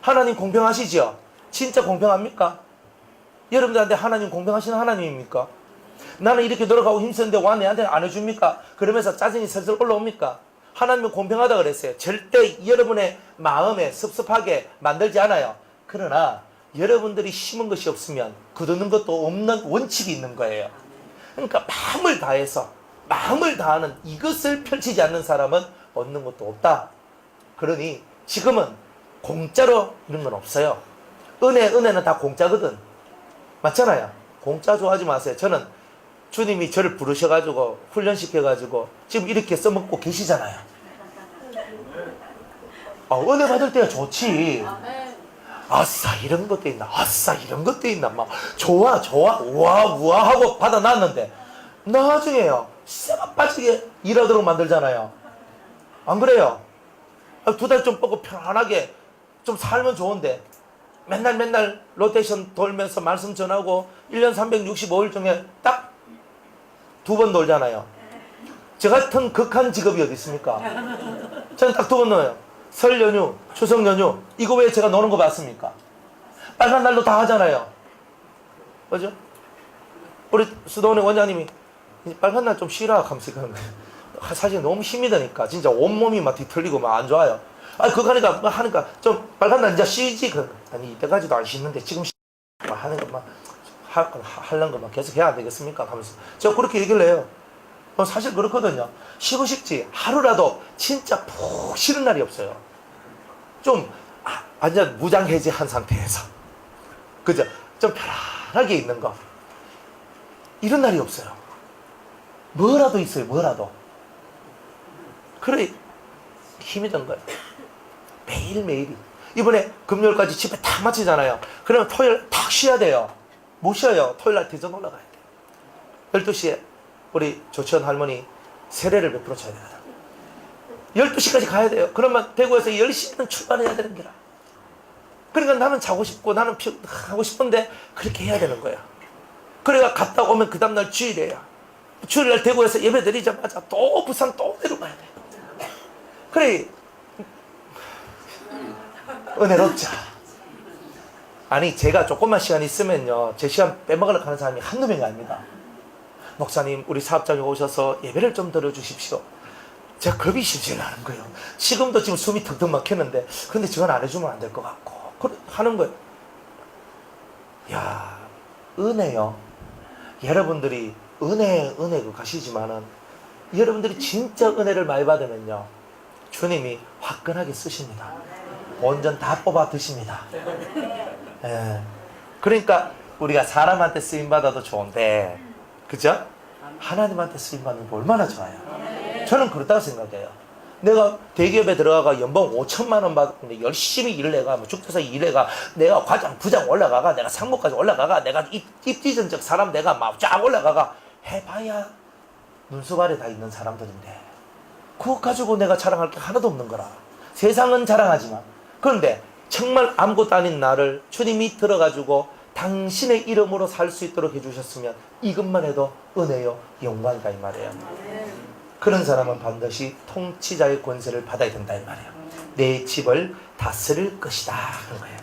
하나님 공평하시죠? 진짜 공평합니까? 여러분들한테 하나님 공평하시는 하나님입니까? 나는 이렇게 노력하고 힘쓰는데 와 내한테 안 해줍니까? 그러면서 짜증이 슬슬 올라옵니까? 하나님은 공평하다 그랬어요. 절대 여러분의 마음에 섭섭하게 만들지 않아요. 그러나 여러분들이 심은 것이 없으면 거두는 것도 없는 원칙이 있는 거예요. 그러니까 마음을 다하는 이것을 펼치지 않는 사람은 얻는 것도 없다. 그러니 지금은 공짜로 이런 건 없어요. 은혜는 다 공짜거든. 맞잖아요. 공짜 좋아하지 마세요. 저는 주님이 저를 부르셔가지고 훈련시켜가지고 지금 이렇게 써먹고 계시잖아요. 은혜 받을 때가 좋지. 아싸 이런 것도 있나, 아싸 이런 것도 있나, 막 좋아 우와 하고 받아놨는데 나중에요 쇠가 빠지게 일하도록 만들잖아요. 안 그래요? 2달 좀 뻗고 편안하게 좀 살면 좋은데 맨날 로테이션 돌면서 말씀 전하고 1년 365일 중에 딱 2번 돌잖아요. 저 같은 극한 직업이 어디 있습니까? 저는 딱 2번 넣어요. 설 연휴, 추석 연휴, 이거 왜 제가 노는 거 봤습니까? 빨간 날도 다 하잖아요. 그죠? 우리 수도원의 원장님이 빨간 날 좀 쉬라 하면서 사실 너무 힘이 드니까 진짜 온몸이 막 뒤틀리고 막 안 좋아요. 그거 하니까 좀 빨간 날 이제 쉬지. 아니 이때까지도 안 쉬는데 지금 하는 것만 하려는 것만 계속 해야 되겠습니까? 하면서 저 그렇게 얘기를 해요. 사실 그렇거든요. 쉬고 싶지. 하루라도 진짜 푹 쉬는 날이 없어요. 좀 완전 무장해제한 상태에서 그죠? 좀 편안하게 있는 거. 이런 날이 없어요. 뭐라도 있어요. 뭐라도. 그래 힘이 든 거예요. 매일매일이. 이번에 금요일까지 집에 딱 마치잖아요. 그러면 토요일 딱 쉬어야 돼요. 못 쉬어요. 토요일 날 대전 올라가야 돼요. 12시에 우리 조치원 할머니 세례를 100% 쳐야 되거든. 12시까지 가야 돼요. 그러면 대구에서 10시면 출발해야 되는 거라. 그러니까 나는 자고 싶고 나는 하고 싶은데 그렇게 해야 되는 거야. 그래가 갔다 오면 그 다음날 주일이에요. 주일날 대구에서 예배 드리자마자 또 부산 또 내려가야 돼. 그래, 은혜롭자. 아니, 제가 조금만 시간 있으면요, 제 시간 빼먹으려고 하는 사람이 한두 명이 아닙니다. 목사님, 우리 사업장에 오셔서 예배를 좀 들어주십시오. 제가 겁이 실질 나는 거예요. 지금도 지금 숨이 턱턱 막혔는데, 근데 저건 안 해주면 안 될 것 같고, 하는 거예요. 야, 은혜요. 여러분들이 은혜 가시지만은, 여러분들이 진짜 은혜를 많이 받으면요, 주님이 화끈하게 쓰십니다. 온전 다 뽑아 드십니다. 예. 그러니까 우리가 사람한테 쓰임받아도 좋은데, 그죠? 하나님한테 쓰임받는 게 얼마나 좋아요. 저는 그렇다고 생각해요. 내가 대기업에 들어가가 연봉 5천만 원 받는데 열심히 일을 해가, 뭐 죽도사 일해가, 내가 과장, 부장 올라가가, 내가 상무까지 올라가가, 내가 입지전적 사람 내가 막 쫙 올라가가 해봐야 눈썹 아래 다 있는 사람들인데, 그거 가지고 내가 자랑할 게 하나도 없는 거라. 세상은 자랑하지만, 그런데 정말 아무것도 아닌 나를 주님이 들어가지고 당신의 이름으로 살 수 있도록 해주셨으면 이것만 해도 은혜요, 영광이다 이 말이에요. 그런 사람은 반드시 통치자의 권세를 받아야 된다 이 말이에요. 내 집을 다스릴 것이다 하는 거예요.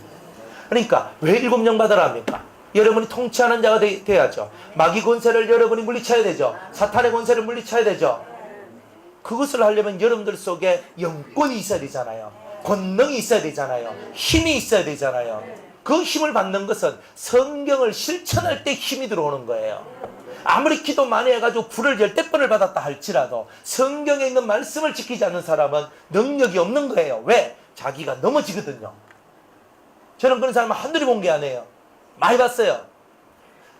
그러니까 왜 7령 받으라 합니까? 여러분이 통치하는 자가 돼야죠. 마귀 권세를 여러분이 물리쳐야 되죠. 사탄의 권세를 물리쳐야 되죠. 그것을 하려면 여러분들 속에 영권이 있어야 되잖아요. 권능이 있어야 되잖아요. 힘이 있어야 되잖아요. 그 힘을 받는 것은 성경을 실천할 때 힘이 들어오는 거예요. 아무리 기도 많이 해가지고 불을 10번을 받았다 할지라도 성경에 있는 말씀을 지키지 않는 사람은 능력이 없는 거예요. 왜? 자기가 넘어지거든요. 저는 그런 사람은 한둘이 본 게 아니에요. 많이 봤어요.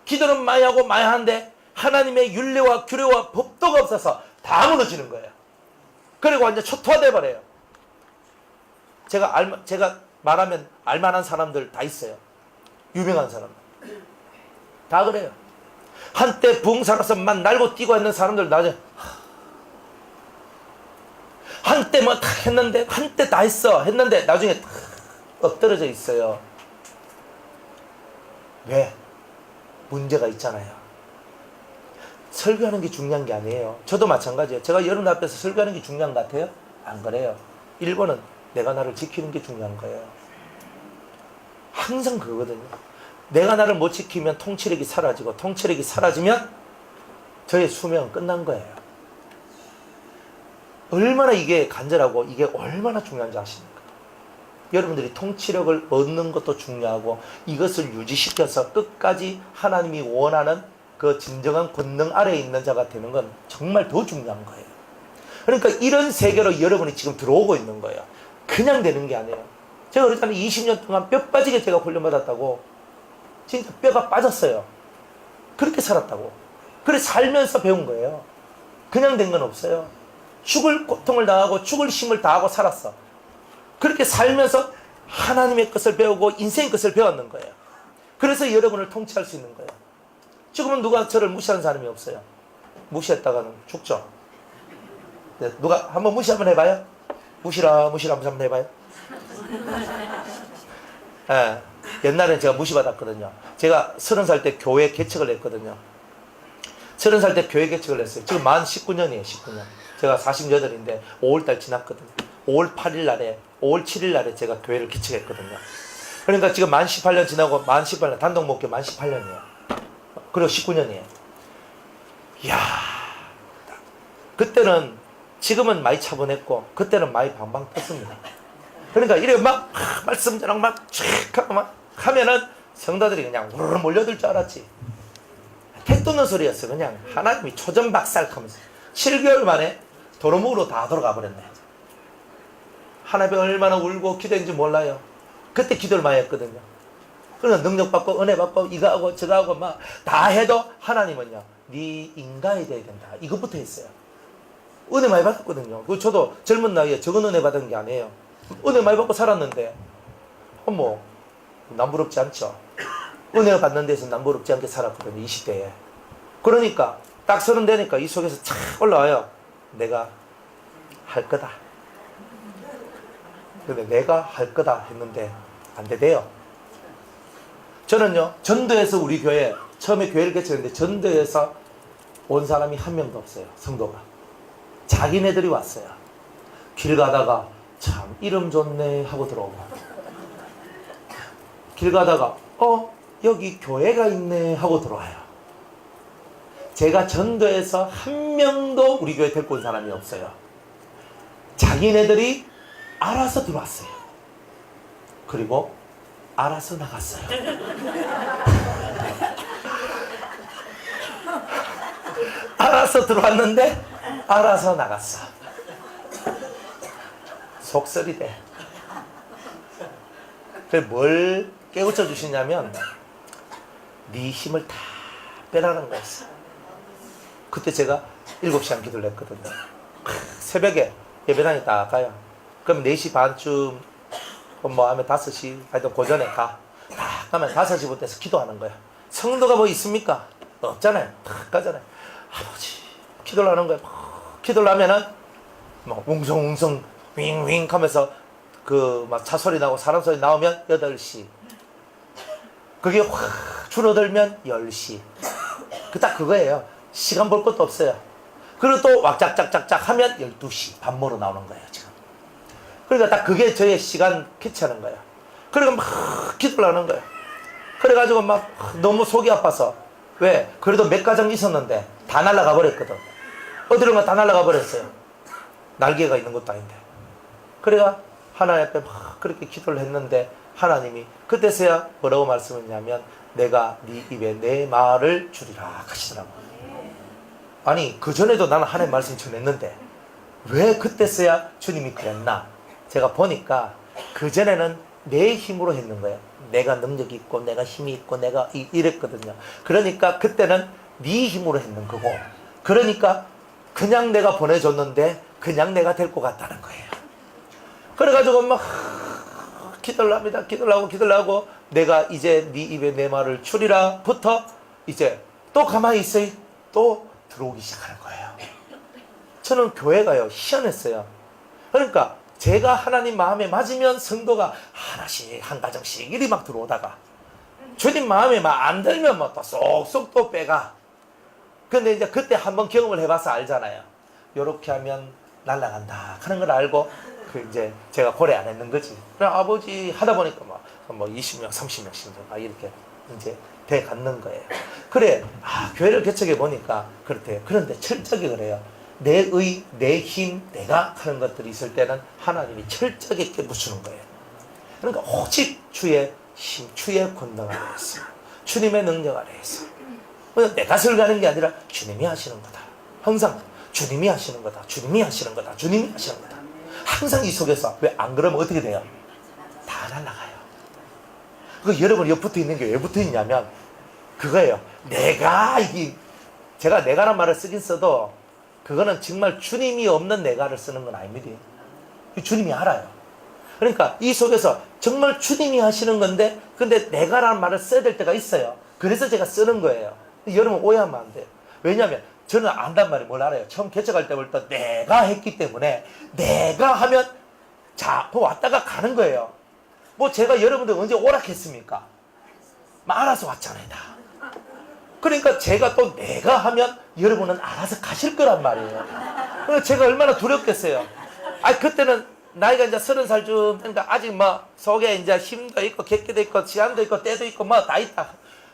기도는 많이 하고 많이 하는데 하나님의 율례와 규례와 법도가 없어서 다 무너지는 거예요. 그리고 완전 초토화돼 버려요. 제가 말하면 알만한 사람들 다 있어요. 유명한 사람 다 그래요. 한때 부흥사로서 막 날고 뛰고 있는 사람들 나중에 한때 뭐 다 했는데, 한때 다 했는데 나중에 엎드러져 있어요. 왜? 문제가 있잖아요. 설교하는 게 중요한 게 아니에요. 저도 마찬가지예요. 제가 여러분 앞에서 설교하는 게 중요한 것 같아요? 안 그래요. 1번은 내가 나를 지키는 게 중요한 거예요. 항상 그거거든요. 내가 나를 못 지키면 통치력이 사라지고, 통치력이 사라지면 저의 수명은 끝난 거예요. 얼마나 이게 간절하고 이게 얼마나 중요한지 아십니까? 여러분들이 통치력을 얻는 것도 중요하고, 이것을 유지시켜서 끝까지 하나님이 원하는 그 진정한 권능 아래에 있는 자가 되는 건 정말 더 중요한 거예요. 그러니까 이런 세계로 여러분이 지금 들어오고 있는 거예요. 그냥 되는 게 아니에요. 제가 그랬잖아요. 20년 동안 뼈 빠지게 제가 훈련받았다고. 진짜 뼈가 빠졌어요. 그렇게 살았다고. 그래 살면서 배운 거예요. 그냥 된 건 없어요. 죽을 고통을 당하고 죽을 힘을 다하고 살았어. 그렇게 살면서 하나님의 것을 배우고 인생의 것을 배웠는 거예요. 그래서 여러분을 통치할 수 있는 거예요. 지금은 누가 저를 무시하는 사람이 없어요. 무시했다가는 죽죠. 네, 누가 한번 무시 한번 해봐요. 무시라 한번 해봐요. 네, 옛날엔 제가 무시받았거든요. 제가 30살 때 교회 개척을 했거든요. 30살 때 교회 개척을 했어요. 지금 만 19년이에요. 19년. 제가 48인데 5월달 지났거든요. 5월 8일 날에 5월 7일 날에 제가 교회를 개척했거든요. 그러니까 지금 만 18년 지나고 만 18년 단독 목회 만 18년이에요. 그리고 19년이에요. 이야, 그때는 지금은 많이 차분했고 그때는 많이 방방 떴습니다. 그러니까 이래 막 말씀 전랑 막 하면은 성도들이 그냥 우르르 몰려들 줄 알았지. 택 도는 소리였어. 그냥 하나님이 초전박살하면서 7개월 만에 도루묵으로 다 돌아가 버렸네. 하나님이 얼마나 울고 기도했는지 몰라요. 그때 기도를 많이 했거든요. 그러니까 능력 받고 은혜 받고 이거 하고 저거 하고 막 다 해도 하나님은요, 네 인간이 돼야 된다. 이것부터 했어요. 은혜 많이 받았거든요. 그 저도 젊은 나이에 적은 은혜 받은 게 아니에요. 은혜 많이 받고 살았는데 뭐 남부럽지 않죠. 은혜 받는 데서 남부럽지 않게 살았거든요. 20대에. 그러니까 딱 30 되니까 이 속에서 착 올라와요. 내가 할 거다. 근데 내가 할 거다 했는데 반대돼요. 저는요, 전도에서 우리 교회, 처음에 교회를 개척했는데 전도에서 온 사람이 한 명도 없어요. 성도가. 자기네들이 왔어요. 길 가다가 참 이름 좋네 하고 들어오고, 길 가다가 여기 교회가 있네 하고 들어와요. 제가 전도에서 한 명도 우리 교회 데리고 온 사람이 없어요. 자기네들이 알아서 들어왔어요. 그리고 알아서 나갔어요. 알아서 들어왔는데 알아서 나갔어. 속설이대. 그래서 뭘 깨우쳐 주시냐면 네 힘을 다 빼라는 거였어. 그때 제가 7시간 기도를 했거든요. 새벽에 예배당에 딱 가요. 그럼 4시 반쯤 뭐 하면 5시, 하여튼 그 전에 가. 딱 가면 5시부터 해서 기도하는 거야. 성도가 뭐 있습니까? 없잖아요. 딱 가잖아요. 아버지, 기도를 하는 거야. 기도를 하면은 막 웅성웅성 윙윙 하면서 그 막 차 소리 나고 사람 소리 나오면 8시. 그게 확 줄어들면 10시. 딱 그거예요. 시간 볼 것도 없어요. 그리고 또 왁짝짝짝짝 하면 12시. 밥 먹으러 나오는 거예요, 지금. 그러니까 딱 그게 저의 시간 캐치하는 거예요. 그러니까 막 기도를 하는 거예요. 그래가지고 막 너무 속이 아파서. 왜? 그래도 몇 가정 있었는데 다 날아가 버렸거든. 어디론가 다 날아가 버렸어요. 날개가 있는 것도 아닌데. 그래가 하나님 앞에 막 그렇게 기도를 했는데 하나님이 그때서야 뭐라고 말씀했냐면 내가 네 입에 내 말을 주리라 하시더라고요. 아니 그전에도 나는 하나님 말씀 전했는데 왜 그때서야 주님이 그랬나? 제가 보니까 그전에는 내 힘으로 했는 거예요. 내가 능력이 있고 내가 힘이 있고 내가 이랬거든요. 그러니까 그때는 네 힘으로 했는 거고, 그러니까 그냥 내가 보내줬는데 그냥 내가 될 것 같다는 거예요. 그래가지고 막 기도를 합니다. 기도를 하고 내가 이제 네 입에 내 말을 주리라 부터 이제 또 가만히 있어요. 또 들어오기 시작하는 거예요. 저는 교회가요 희한했어요. 그러니까 제가 하나님 마음에 맞으면 성도가 하나씩 한 가정씩 이리 막 들어오다가 주님 마음에 막 안 들면 뭐 또 쏙쏙 또 빼가. 근데 이제 그때 한번 경험을 해봐서 알잖아요. 요렇게 하면 날아간다 하는 걸 알고 그 이제 제가 고려 안 했는 거지. 그래 아버지 하다 보니까 뭐 20명 30명씩 막 이렇게 이제 돼 갖는 거예요. 그래 교회를 개척해 보니까 그렇대요. 그런데 철저하게 그래요. 내 힘, 내가 하는 것들이 있을 때는 하나님이 철저하게 깨부수는 거예요. 그러니까 오직 주의 힘, 주의 권능 아래에서, 주님의 능력 아래에서. 내가 설가는 게 아니라 주님이 하시는 거다. 항상 주님이 하시는 거다. 주님이 하시는 거다. 주님이 하시는 거다. 항상 이 속에서 왜 안 그러면 어떻게 돼요? 다 날아가요. 그 여러분 옆 붙어 있는 게 왜 붙어 있냐면 그거예요. 제가 내가란 말을 쓰긴 써도 그거는 정말 주님이 없는 내가를 쓰는 건 아닙니다. 주님이 알아요. 그러니까 이 속에서 정말 주님이 하시는 건데 근데 내가라는 말을 써야 될 때가 있어요. 그래서 제가 쓰는 거예요. 여러분 오해하면 안 돼요. 왜냐하면 저는 안단 말이 뭘 알아요. 처음 개척할 때부터 내가 했기 때문에 내가 하면 자 왔다가 가는 거예요. 뭐 제가 여러분들 언제 오락했습니까? 알아서 왔잖아요 다. 그러니까 제가 또 내가 하면 여러분은 알아서 가실 거란 말이에요. 그러니까 제가 얼마나 두렵겠어요. 그때는 나이가 이제 30살쯤 되니까 아직 뭐 속에 이제 힘도 있고 객기도 있고 지안도 있고 때도 있고 뭐 다 있다.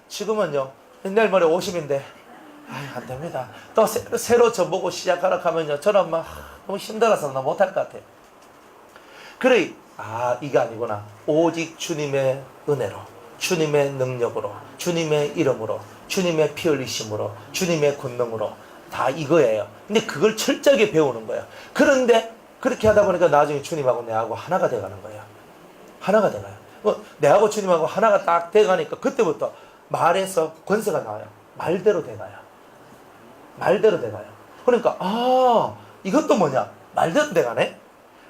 지금은요 내일 모레 50인데 안 됩니다. 또 새로 저보고 시작하라 하면요 저는 막 너무 힘들어서 나 못할 것 같아요. 그래 이게 아니구나. 오직 주님의 은혜로, 주님의 능력으로, 주님의 이름으로, 주님의 피 흘리심으로, 주님의 권능으로 다 이거예요. 근데 그걸 철저하게 배우는 거예요. 그런데 그렇게 하다 보니까 나중에 주님하고 내하고 하나가 돼가는 거예요. 하나가 돼가요. 내하고 주님하고 하나가 딱 돼가니까 그때부터 말에서 권세가 나와요. 말대로 돼가요. 말대로 돼가요. 그러니까 이것도 뭐냐? 말대로 돼가네?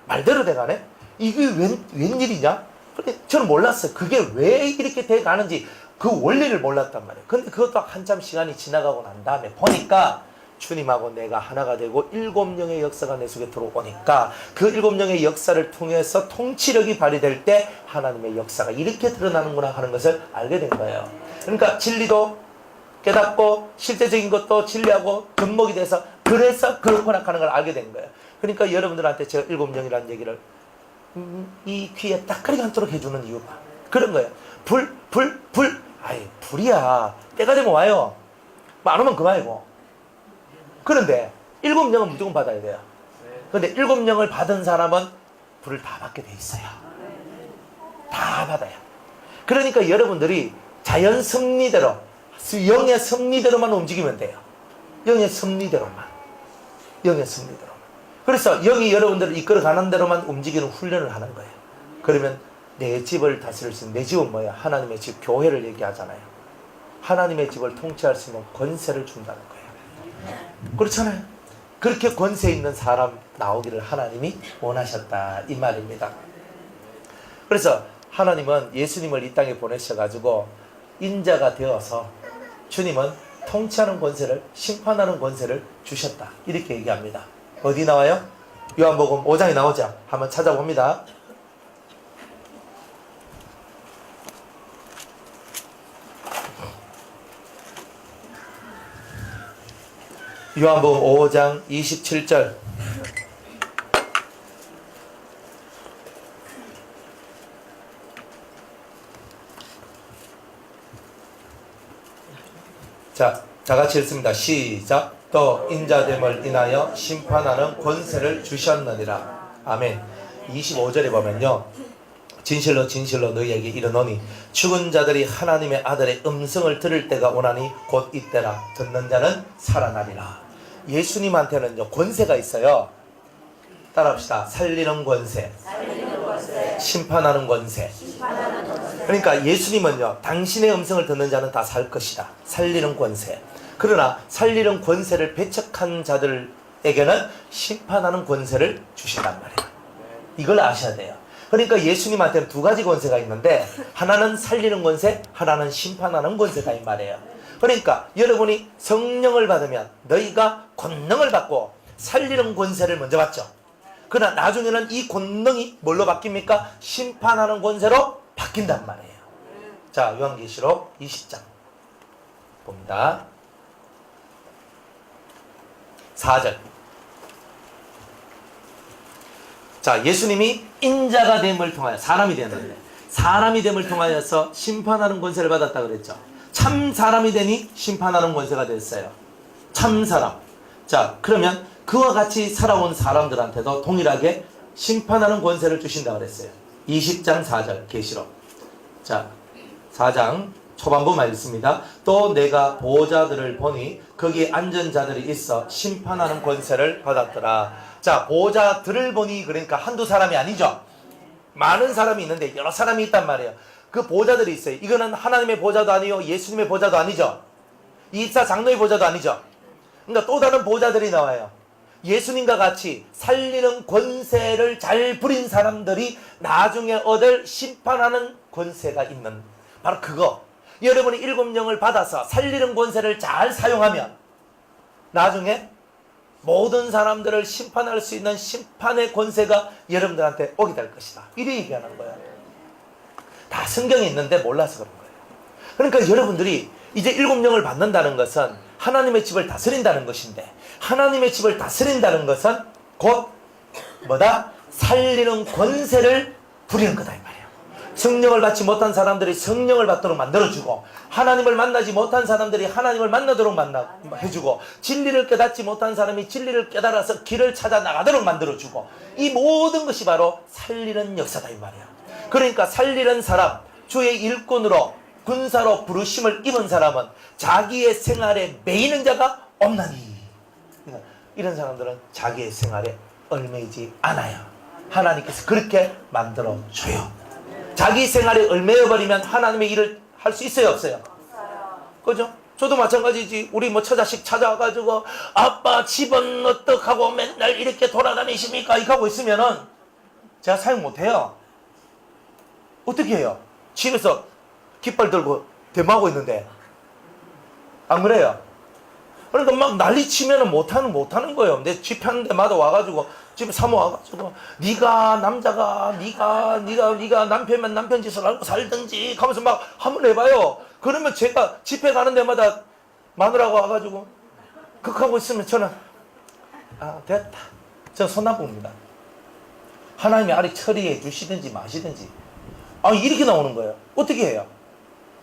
말대로 돼가네? 이게 웬일이냐? 근데 저는 몰랐어요. 그게 왜 이렇게 돼가는지 그 원리를 몰랐단 말이에요. 근데 그것도 한참 시간이 지나가고 난 다음에 보니까 주님하고 내가 하나가 되고 7영의 역사가 내 속에 들어오니까 그 7영의 역사를 통해서 통치력이 발휘될 때 하나님의 역사가 이렇게 드러나는구나 하는 것을 알게 된 거예요. 그러니까 진리도 깨닫고 실제적인 것도 진리하고 접목이 돼서 그래서 그렇구나 하는 걸 알게 된 거예요. 그러니까 여러분들한테 제가 7영이라는 얘기를 이 귀에 딱가리가 않도록 해주는 이유가 그런 거예요. 불. 아이, 불이야. 때가 되면 와요. 안 오면 그만이고. 그런데 7영은 무조건 받아야 돼요. 그런데 7영을 받은 사람은 불을 다 받게 돼 있어요. 다 받아요. 그러니까 여러분들이 자연 섭리대로, 영의 섭리대로만 움직이면 돼요. 영의 섭리대로만. 그래서 영이 여러분들을 이끌어가는 대로만 움직이는 훈련을 하는 거예요. 그러면 내 집을 다스릴 수 있는, 내 집은 뭐예요? 하나님의 집, 교회를 얘기하잖아요. 하나님의 집을 통치할 수 있는 권세를 준다는 거예요. 그렇잖아요. 그렇게 권세 있는 사람 나오기를 하나님이 원하셨다 이 말입니다. 그래서 하나님은 예수님을 이 땅에 보내셔가지고 인자가 되어서 주님은 통치하는 권세를, 심판하는 권세를 주셨다 이렇게 얘기합니다. 어디 나와요? 요한복음 5장에 나오죠. 한번 찾아봅니다. 요한복음 5장 27절. 자, 다같이 읽습니다. 시작. 또 인자됨을 인하여 심판하는 권세를 주셨느니라. 아멘. 25절에 보면요, 진실로 진실로 너희에게 이르노니 죽은 자들이 하나님의 아들의 음성을 들을 때가 오나니 곧 이때라. 듣는 자는 살아나리라. 예수님한테는요 권세가 있어요. 따라합시다. 살리는 권세, 심판하는 권세. 그러니까 예수님은요 당신의 음성을 듣는 자는 다 살 것이다. 살리는 권세. 그러나 살리는 권세를 배척한 자들에게는 심판하는 권세를 주신단 말이에요. 이걸 아셔야 돼요. 그러니까 예수님한테는 두 가지 권세가 있는데 하나는 살리는 권세, 하나는 심판하는 권세다 이 말이에요. 그러니까 여러분이 성령을 받으면 너희가 권능을 받고 살리는 권세를 먼저 받죠. 그러나 나중에는 이 권능이 뭘로 바뀝니까? 심판하는 권세로 바뀐단 말이에요. 자, 요한계시록 20장 봅니다. 4절. 자, 예수님이 인자가 됨을 통하여 사람이 되었는데 사람이 됨을 통하여서 심판하는 권세를 받았다 그랬죠. 참 사람이 되니 심판하는 권세가 됐어요. 참 사람. 자, 그러면 그와 같이 살아온 사람들한테도 동일하게 심판하는 권세를 주신다 그랬어요. 20장 4절 계시록. 자, 4장 초반부만 읽습니다. 또 내가 보호자들을 보니 거기에 앉은 자들이 있어 심판하는 권세를 받았더라. 자, 보호자들을 보니 그러니까 한두 사람이 아니죠. 많은 사람이 있는데 여러 사람이 있단 말이에요. 그 보호자들이 있어요. 이거는 하나님의 보호자도 아니요 예수님의 보호자도 아니죠. 이사 장로의 보호자도 아니죠. 그러니까 또 다른 보호자들이 나와요. 예수님과 같이 살리는 권세를 잘 부린 사람들이 나중에 얻을 심판하는 권세가 있는 바로 그거. 여러분이 7영을 받아서 살리는 권세를 잘 사용하면 나중에 모든 사람들을 심판할 수 있는 심판의 권세가 여러분들한테 오게 될 것이다. 이래 얘기하는 거예요. 다 성경에 있는데 몰라서 그런 거예요. 그러니까 여러분들이 이제 7영을 받는다는 것은 하나님의 집을 다스린다는 것인데 하나님의 집을 다스린다는 것은 곧 뭐다? 살리는 권세를 부리는 거다 이 말이에요. 성령을 받지 못한 사람들이 성령을 받도록 만들어주고 하나님을 만나지 못한 사람들이 하나님을 만나도록 해주고 진리를 깨닫지 못한 사람이 진리를 깨달아서 길을 찾아 나가도록 만들어주고 이 모든 것이 바로 살리는 역사다 이 말이에요. 그러니까 살리는 사람, 주의 일꾼으로 군사로 부르심을 입은 사람은 자기의 생활에 매이는 자가 없나니 이런 사람들은 자기의 생활에 얽매이지 않아요. 하나님께서 그렇게 만들어줘요. 자기 생활에 얽매여버리면 하나님의 일을 할 수 있어요 없어요? 그죠? 저도 마찬가지지. 우리 뭐 처자식 찾아와가지고 아빠 집은 어떡하고 맨날 이렇게 돌아다니십니까? 이렇게 하고 있으면은 제가 사용 못해요. 어떻게 해요? 집에서 깃발 들고 데모하고 있는데 안 그래요? 그러니까 막 난리 치면은 못하는 거예요. 내 집회하는 데마다 와가지고, 집에 사모 와가지고, 네가 남편면 남편 짓을 알고 살든지 하면서 막 한번 해봐요. 그러면 제가 집회 가는 데마다 마누라가 와가지고, 극하고 있으면 저는, 됐다. 저는 손나쁩니다. 하나님이 아리 처리해 주시든지 마시든지. 이렇게 나오는 거예요. 어떻게 해요?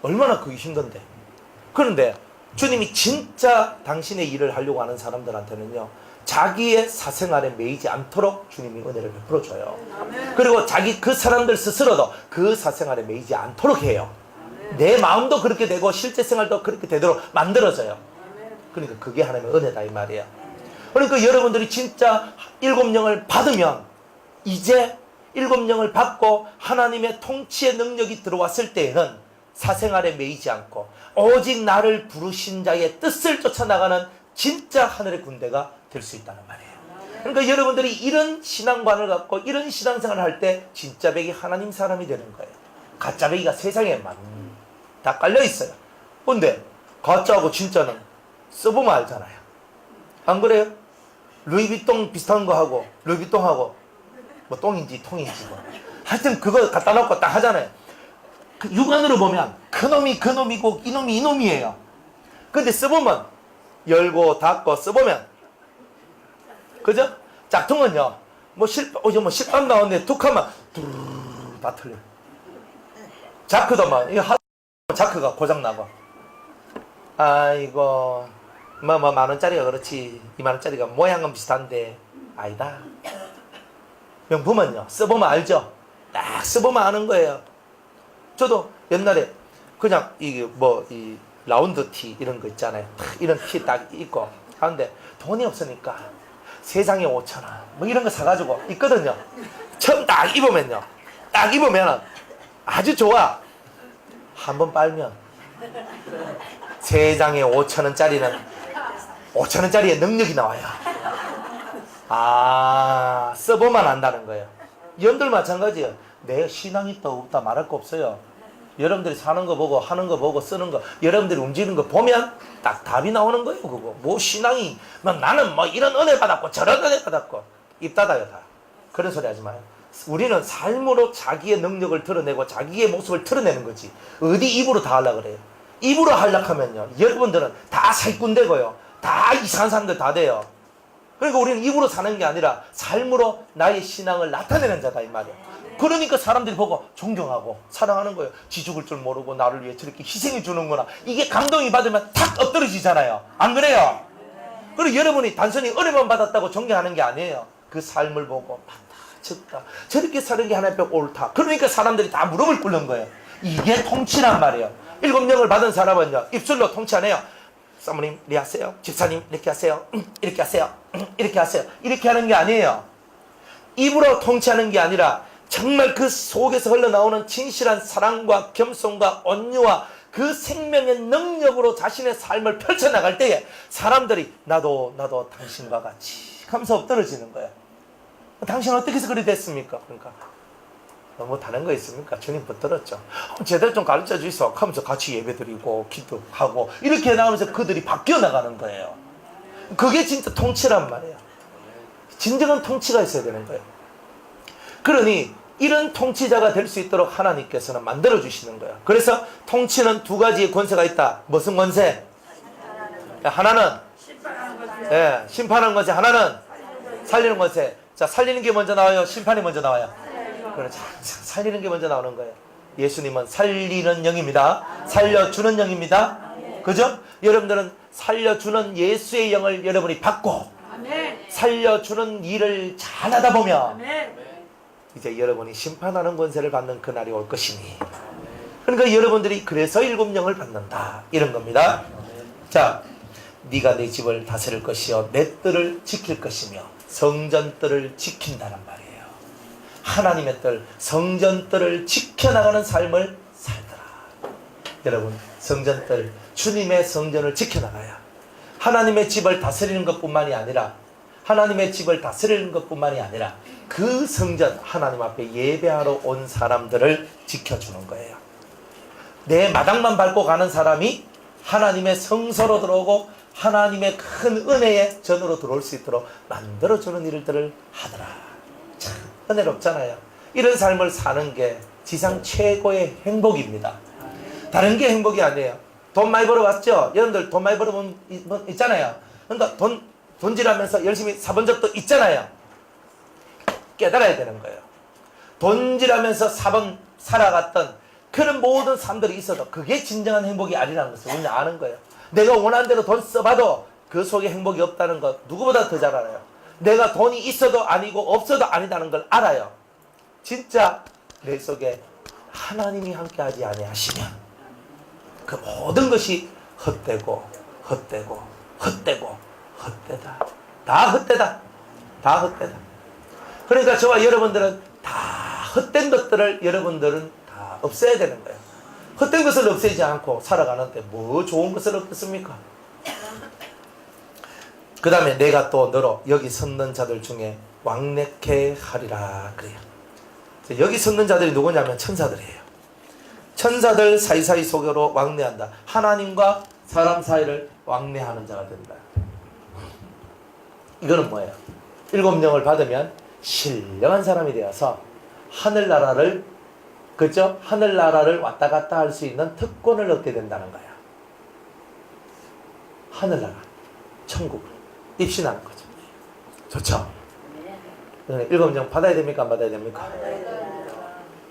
얼마나 그게 힘든데. 그런데 주님이 진짜 당신의 일을 하려고 하는 사람들한테는요, 자기의 사생활에 매이지 않도록 주님이 은혜를 베풀어 줘요. 그리고 그 사람들 스스로도 그 사생활에 매이지 않도록 해요. 내 마음도 그렇게 되고 실제 생활도 그렇게 되도록 만들어져요. 그러니까 그게 하나님의 은혜다 이 말이에요. 그러니까 여러분들이 진짜 7영을 받으면, 이제 7영을 받고 하나님의 통치의 능력이 들어왔을 때에는 사생활에 매이지 않고 오직 나를 부르신 자의 뜻을 쫓아나가는 진짜 하늘의 군대가 될 수 있다는 말이에요. 그러니까 여러분들이 이런 신앙관을 갖고 이런 신앙생활을 할 때 진짜 백이 하나님 사람이 되는 거예요. 가짜 백이가 세상에 다 깔려 있어요. 근데 가짜하고 진짜는 써보면 알잖아요. 안 그래요? 루이비통 비슷한 거 하고, 루이비통하고 뭐 똥인지 통인지 뭐 하여튼 그거 갖다 놓고 딱 하잖아요. 육안으로 보면 그놈이 그놈이고 이놈이 이놈이에요. 근데 써보면, 열고 닫고 써보면, 그죠? 짝퉁은요, 뭐 실밥 나오는데 툭 하면 두루루루 다 틀려. 자크도 막 이거 자크가 고장나고, 아이고 뭐 10,000원짜리가 그렇지 20,000원짜리가 모양은 비슷한데 아니다. 명품은요, 써보면 알죠? 딱 써보면 아는 거예요. 저도 옛날에 그냥 이 라운드 티 이런 거 있잖아요. 이런 티 딱 입고 하는데 돈이 없으니까 세상에 5,000원 뭐 이런 거 사가지고 있거든요. 처음 딱 입으면요, 아주 좋아. 한번 빨면 세상에 5,000원짜리는 5,000원짜리의 능력이 나와요. 써보면 안다는 거예요. 여러분들 마찬가지예요. 내 신앙이 있다 없다 말할 거 없어요. 여러분들이 사는 거 보고 하는 거 보고 쓰는 거, 여러분들이 움직이는 거 보면 딱 답이 나오는 거예요. 그거 뭐 신앙이 나는 뭐 이런 은혜 받았고 저런 은혜 받았고 입 닫아요 다. 그런 소리 하지 마요. 우리는 삶으로 자기의 능력을 드러내고 자기의 모습을 드러내는 거지, 어디 입으로 다 하려고 그래요. 입으로 하려고 하면요, 여러분들은 다 사기꾼 되고요, 다 이상한 사람들 다 돼요. 그러니까 우리는 입으로 사는 게 아니라 삶으로 나의 신앙을 나타내는 자다 이 말이야. 그러니까 사람들이 보고 존경하고 사랑하는 거예요. 지 죽을 줄 모르고 나를 위해 저렇게 희생해 주는구나. 이게 감동이 받으면 탁 엎드러지잖아요. 안 그래요? 그리고 여러분이 단순히 은혜만 받았다고 존경하는 게 아니에요. 그 삶을 보고 맞다, 저렇게 사는 게 하나님 앞에 옳다. 그러니까 사람들이 다 무릎을 꿇는 거예요. 이게 통치란 말이에요. 7영을 받은 사람은요, 입술로 통치 안 해요. 사모님 이렇게 하세요, 집사님 이렇게 하세요, 이렇게 하세요, 이렇게 하세요, 이렇게 하는 게 아니에요. 입으로 통치하는 게 아니라 정말 그 속에서 흘러나오는 진실한 사랑과 겸손과 온유와 그 생명의 능력으로 자신의 삶을 펼쳐나갈 때에 사람들이 나도 당신과 같이 하면서 엎드러지는 거예요. 당신은 어떻게 해서 그리 됐습니까? 그러니까 뭐 다른 거 있습니까? 주님 붙들었죠. 제대로 좀 가르쳐 주이소 하면서 같이 예배드리고 기도하고 이렇게 나오면서 그들이 바뀌어 나가는 거예요. 그게 진짜 통치란 말이에요. 진정한 통치가 있어야 되는 거예요. 그러니 이런 통치자가 될 수 있도록 하나님께서는 만들어 주시는 거예요. 그래서 통치는 2가지의 권세가 있다. 무슨 권세? 하나는 심판하는 권세, 하나는 살리는 권세. 자, 살리는 게 먼저 나와요, 심판이 먼저 나와요? 그렇죠. 살리는 게 먼저 나오는 거예요. 예수님은 살리는 영입니다. 살려주는 영입니다. 그죠? 여러분들은 살려주는 예수의 영을 여러분이 받고 살려주는 일을 잘하다 보면 이제 여러분이 심판하는 권세를 받는 그날이 올 것이니, 그러니까 여러분들이 그래서 7영을 받는다 이런 겁니다. 자, 네가 내 집을 다스릴 것이요 내 뜰을 지킬 것이며 성전뜰을 지킨다는 말이에요. 하나님의 뜰, 성전뜰을 지켜나가는 삶을 살더라. 여러분, 성전뜰, 주님의 성전을 지켜나가야 하나님의 집을 다스리는 것뿐만이 아니라 그 성전, 하나님 앞에 예배하러 온 사람들을 지켜주는 거예요. 내 마당만 밟고 가는 사람이 하나님의 성소로 들어오고 하나님의 큰 은혜의 전으로 들어올 수 있도록 만들어주는 일들을 하더라. 참 은혜롭잖아요. 이런 삶을 사는 게 지상 최고의 행복입니다. 다른 게 행복이 아니에요. 돈 많이 벌어왔죠? 여러분들 돈 많이 벌어본 있잖아요. 그러니까 돈질하면서 열심히 사본 적도 있잖아요. 깨달아야 되는 거예요. 돈질하면서 살아갔던 그런 모든 삶들이 있어도 그게 진정한 행복이 아니라는 것을 우리는 아는 거예요. 내가 원하는 대로 돈 써봐도 그 속에 행복이 없다는 것 누구보다 더 잘 알아요. 내가 돈이 있어도 아니고 없어도 아니다는 걸 알아요. 진짜 내 속에 하나님이 함께하지 아니하시면 그 모든 것이 헛되고 헛되고 헛되고 헛되다. 다 헛되다. 다 헛되다. 그러니까 저와 여러분들은 다 헛된 것들을 여러분들은 다 없애야 되는 거예요. 헛된 것을 없애지 않고 살아가는데 뭐 좋은 것을 없겠습니까? 그 다음에 내가 또 너로 여기 섰는 자들 중에 왕래케 하리라 그래요. 여기 섰는 자들이 누구냐면 천사들이에요. 천사들 사이사이 속으로 왕래한다. 하나님과 사람 사이를 왕래하는 자가 된다. 이거는 뭐예요? 7영을 받으면 신령한 사람이 되어서 하늘나라를, 그죠? 하늘나라를 왔다 갔다 할 수 있는 특권을 얻게 된다는 거야. 하늘나라, 천국을 입신하는 거죠. 좋죠? 7영 받아야 됩니까? 안 받아야 됩니까?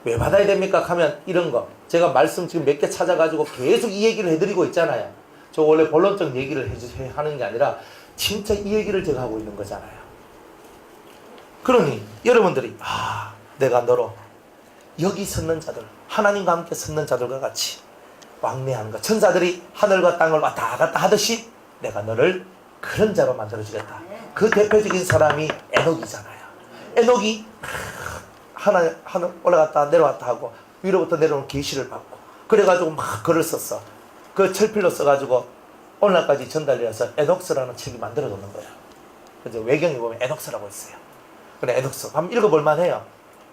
왜 받아야 됩니까? 하면 이런 거. 제가 말씀 지금 몇 개 찾아가지고 계속 이 얘기를 해드리고 있잖아요. 저 원래 본론적 얘기를 하는 게 아니라 진짜 이 얘기를 제가 하고 있는 거잖아요. 그러니 여러분들이 내가 너로 여기 섰는 자들, 하나님과 함께 섰는 자들과 같이 왕래하는 것, 천사들이 하늘과 땅을 왔다 갔다 하듯이 내가 너를 그런 자로 만들어주겠다. 그 대표적인 사람이 에녹이잖아요. 에녹이 하늘 올라갔다 내려왔다 하고 위로부터 내려오는 계시를 받고 그래가지고 막 글을 썼어. 그 철필로 써가지고 오늘날까지 전달되어서 에녹스라는 책이 만들어졌는 거예요. 그래서 외경에 보면 에녹스라고 있어요. 그래, 에녹스 한번 읽어볼 만해요.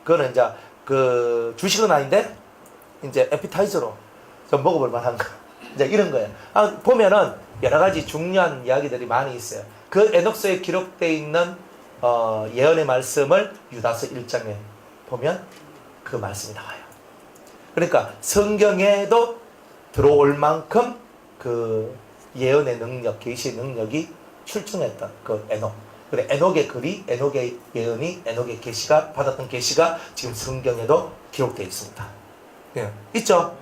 그거는 이제 그 주식은 아닌데 이제 에피타이저로 좀 먹어볼 만한 거. 이제 이런 거예요. 보면은 여러 가지 중요한 이야기들이 많이 있어요. 그 에녹스에 기록되어 있는 예언의 말씀을 유다서 1장에 보면 그 말씀이 나와요. 그러니까 성경에도 들어올 만큼 그 예언의 능력, 계시의 능력이 출중했던 그 에녹. 그래, 에녹의 글이, 에녹의 예언이, 에녹의 계시가 받았던 계시가 지금 성경에도 기록되어 있습니다. 예, 있죠?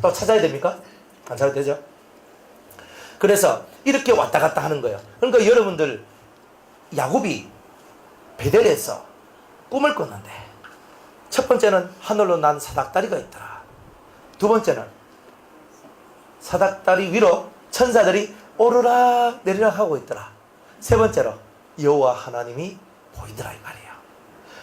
또 찾아야 됩니까? 안 찾아도 되죠? 그래서 이렇게 왔다 갔다 하는 거예요. 그러니까 여러분들 야곱이 베델에서 꿈을 꿨는데 첫 번째는 하늘로 난 사닥다리가 있더라. 두 번째는 사닥다리 위로 천사들이 오르락 내리락 하고 있더라. 세 번째로 여호와 하나님이 보이더라 이 말이에요.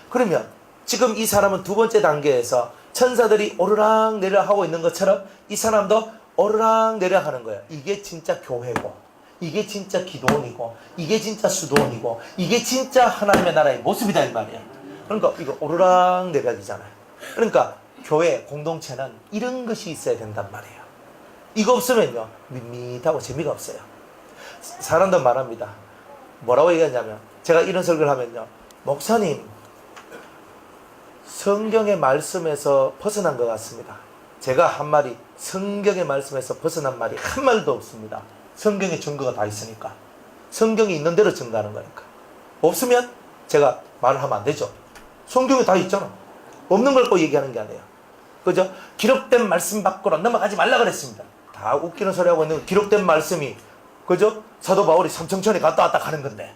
그러면 지금 이 사람은 두 번째 단계에서 천사들이 오르락 내리락 하고 있는 것처럼 이 사람도 오르락 내리락 하는 거예요. 이게 진짜 교회고 이게 진짜 기도원이고 이게 진짜 수도원이고 이게 진짜 하나님의 나라의 모습이다 이 말이에요. 그러니까 이거 오르락 내리락이잖아요. 그러니까 교회 공동체는 이런 것이 있어야 된단 말이에요. 이거 없으면요 밋밋하고 재미가 없어요. 사람들 말합니다. 뭐라고 얘기하냐면 제가 이런 설교를 하면요, 목사님 성경의 말씀에서 벗어난 것 같습니다. 제가 한 말이 성경의 말씀에서 벗어난 말이 한 말도 없습니다. 성경에 증거가 다 있으니까. 성경이 있는 대로 증거하는 거니까. 없으면 제가 말을 하면 안 되죠. 성경에 다 있잖아. 없는 걸 꼭 얘기하는 게 아니에요. 그죠? 기록된 말씀 밖으로 넘어가지 말라 그랬습니다. 다 웃기는 소리 하고 있는 기록된 말씀이, 그죠? 사도 바울이 삼청천에 갔다 왔다 가는 건데,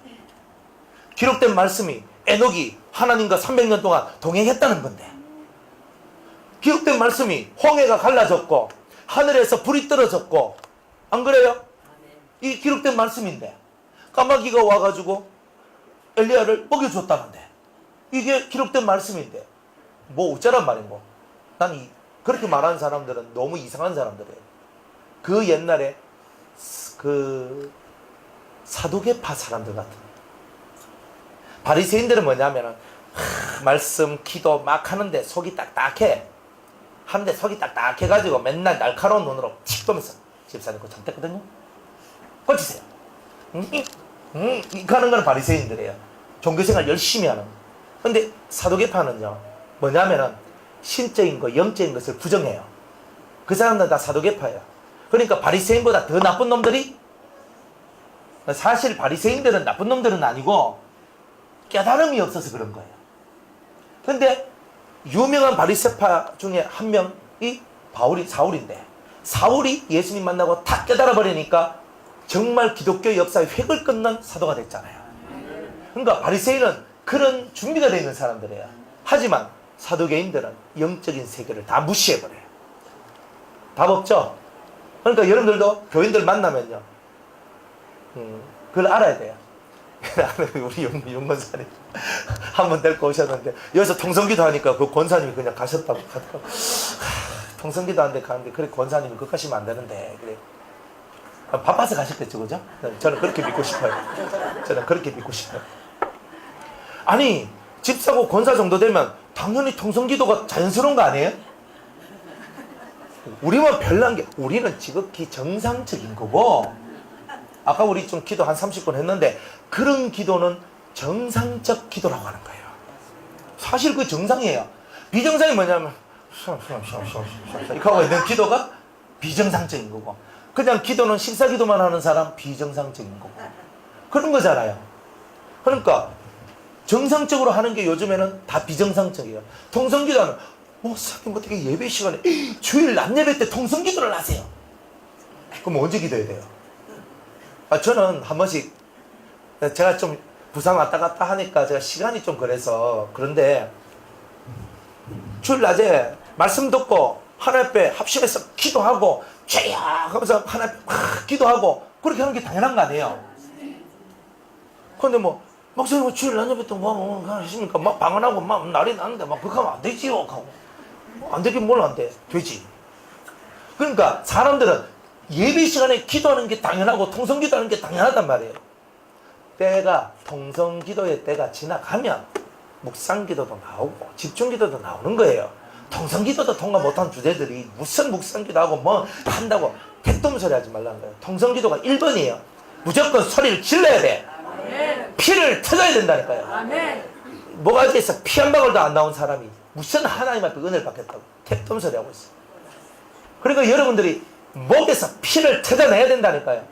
기록된 말씀이 에녹이 하나님과 300년 동안 동행했다는 건데, 기록된 말씀이 홍해가 갈라졌고 하늘에서 불이 떨어졌고, 안 그래요? 이 기록된 말씀인데 까마귀가 와가지고 엘리야를 먹여줬다는데 이게 기록된 말씀인데 뭐 어쩌란 말인고. 난 그렇게 말하는 사람들은 너무 이상한 사람들이에요. 그 옛날에 그 사두개파 사람들 같은, 바리새인들은 뭐냐면은 말씀 기도 막 하는데 속이 딱딱해. 하는데 속이 딱딱해가지고 맨날 날카로운 눈으로 틱 보면서 집사님 그거 잘됐거든요? 고치세요. 이렇게 하는 거는 바리새인들이에요. 종교생활 열심히 하는 거. 근데 사도계파는요, 뭐냐면은 신적인 거, 영적인 것을 부정해요. 그 사람들은 다 사도계파예요. 그러니까 바리새인보다 더 나쁜 놈들이, 사실 바리새인들은 나쁜 놈들은 아니고 깨달음이 없어서 그런 거예요. 근데 유명한 바리새파 중에 한 명이 사울인데, 사울이 예수님 만나고 다 깨달아 버리니까 정말 기독교 역사의 획을 끊는 사도가 됐잖아요. 그러니까 바리새인은 그런 준비가 되어 있는 사람들이에요. 하지만 사두개인들은 영적인 세계를 다 무시해버려요. 답 없죠? 그러니까 여러분들도 교인들 만나면요, 그걸 알아야 돼요. 우리 윤 권사님 한 번 데리고 오셨는데, 여기서 통성기도 하니까 그 권사님이 그냥 가셨다고 하더라고요. 통성기도 하는데 가는데, 그래, 권사님이 그거 가시면 안 되는데, 그래. 바빠서 가셨겠죠, 그죠? 저는 그렇게 믿고 싶어요. 저는 그렇게 믿고 싶어요. 아니, 집사고 권사 정도 되면 당연히 통성기도가 자연스러운 거 아니에요? 우리만 별난 게, 우리는 지극히 정상적인 거고, 아까 우리 좀 기도 한 30분 했는데, 그런 기도는 정상적 기도라고 하는 거예요. 사실 그 정상이에요. 비정상이 뭐냐면 이렇게 하고 있는 기도가 비정상적인 거고, 그냥 기도는 식사기도만 하는 사람 비정상적인 거고, 그런 거잖아요. 그러니까 정상적으로 하는 게 요즘에는 다 비정상적이에요. 통성기도는 목사님 어떻게 예배 시간에 주일 낮 예배 때 통성기도를 하세요? 그럼 언제 기도해야 돼요? 저는 한 번씩, 제가 좀 부산 왔다 갔다 하니까 제가 시간이 좀 그래서, 그런데 주일 낮에 말씀 듣고 하나님 앞에 합심해서 기도하고 죄야 하면서 하나님 앞에 막 기도하고 그렇게 하는 게 당연한 거 아니에요? 그런데 뭐 목사님 주일 낮 예배 때 뭐 하십니까? 막 방언하고 막 난리 나는데 막 그렇게 하면 안 되지요 하고, 안 되긴 뭘 안 돼? 되지. 그러니까 사람들은 예배 시간에 기도하는 게 당연하고 통성기도하는 게 당연하단 말이에요. 때가, 통성기도의 때가 지나가면 묵상기도도 나오고 집중기도도 나오는 거예요. 통성기도도 통과 못한 주제들이 무슨 묵상기도하고 뭐 한다고 대뜸소리 하지 말라는 거예요. 통성기도가 1번이에요. 무조건 소리를 질러야 돼. 피를 터져야 된다니까요. 모가지에서 피 한 방울도 안 나온 사람이 무슨 하나님 앞에 은혜를 받겠다고 대뜸소리 하고 있어요. 그러니까 여러분들이 목에서 피를 터져내야 된다니까요.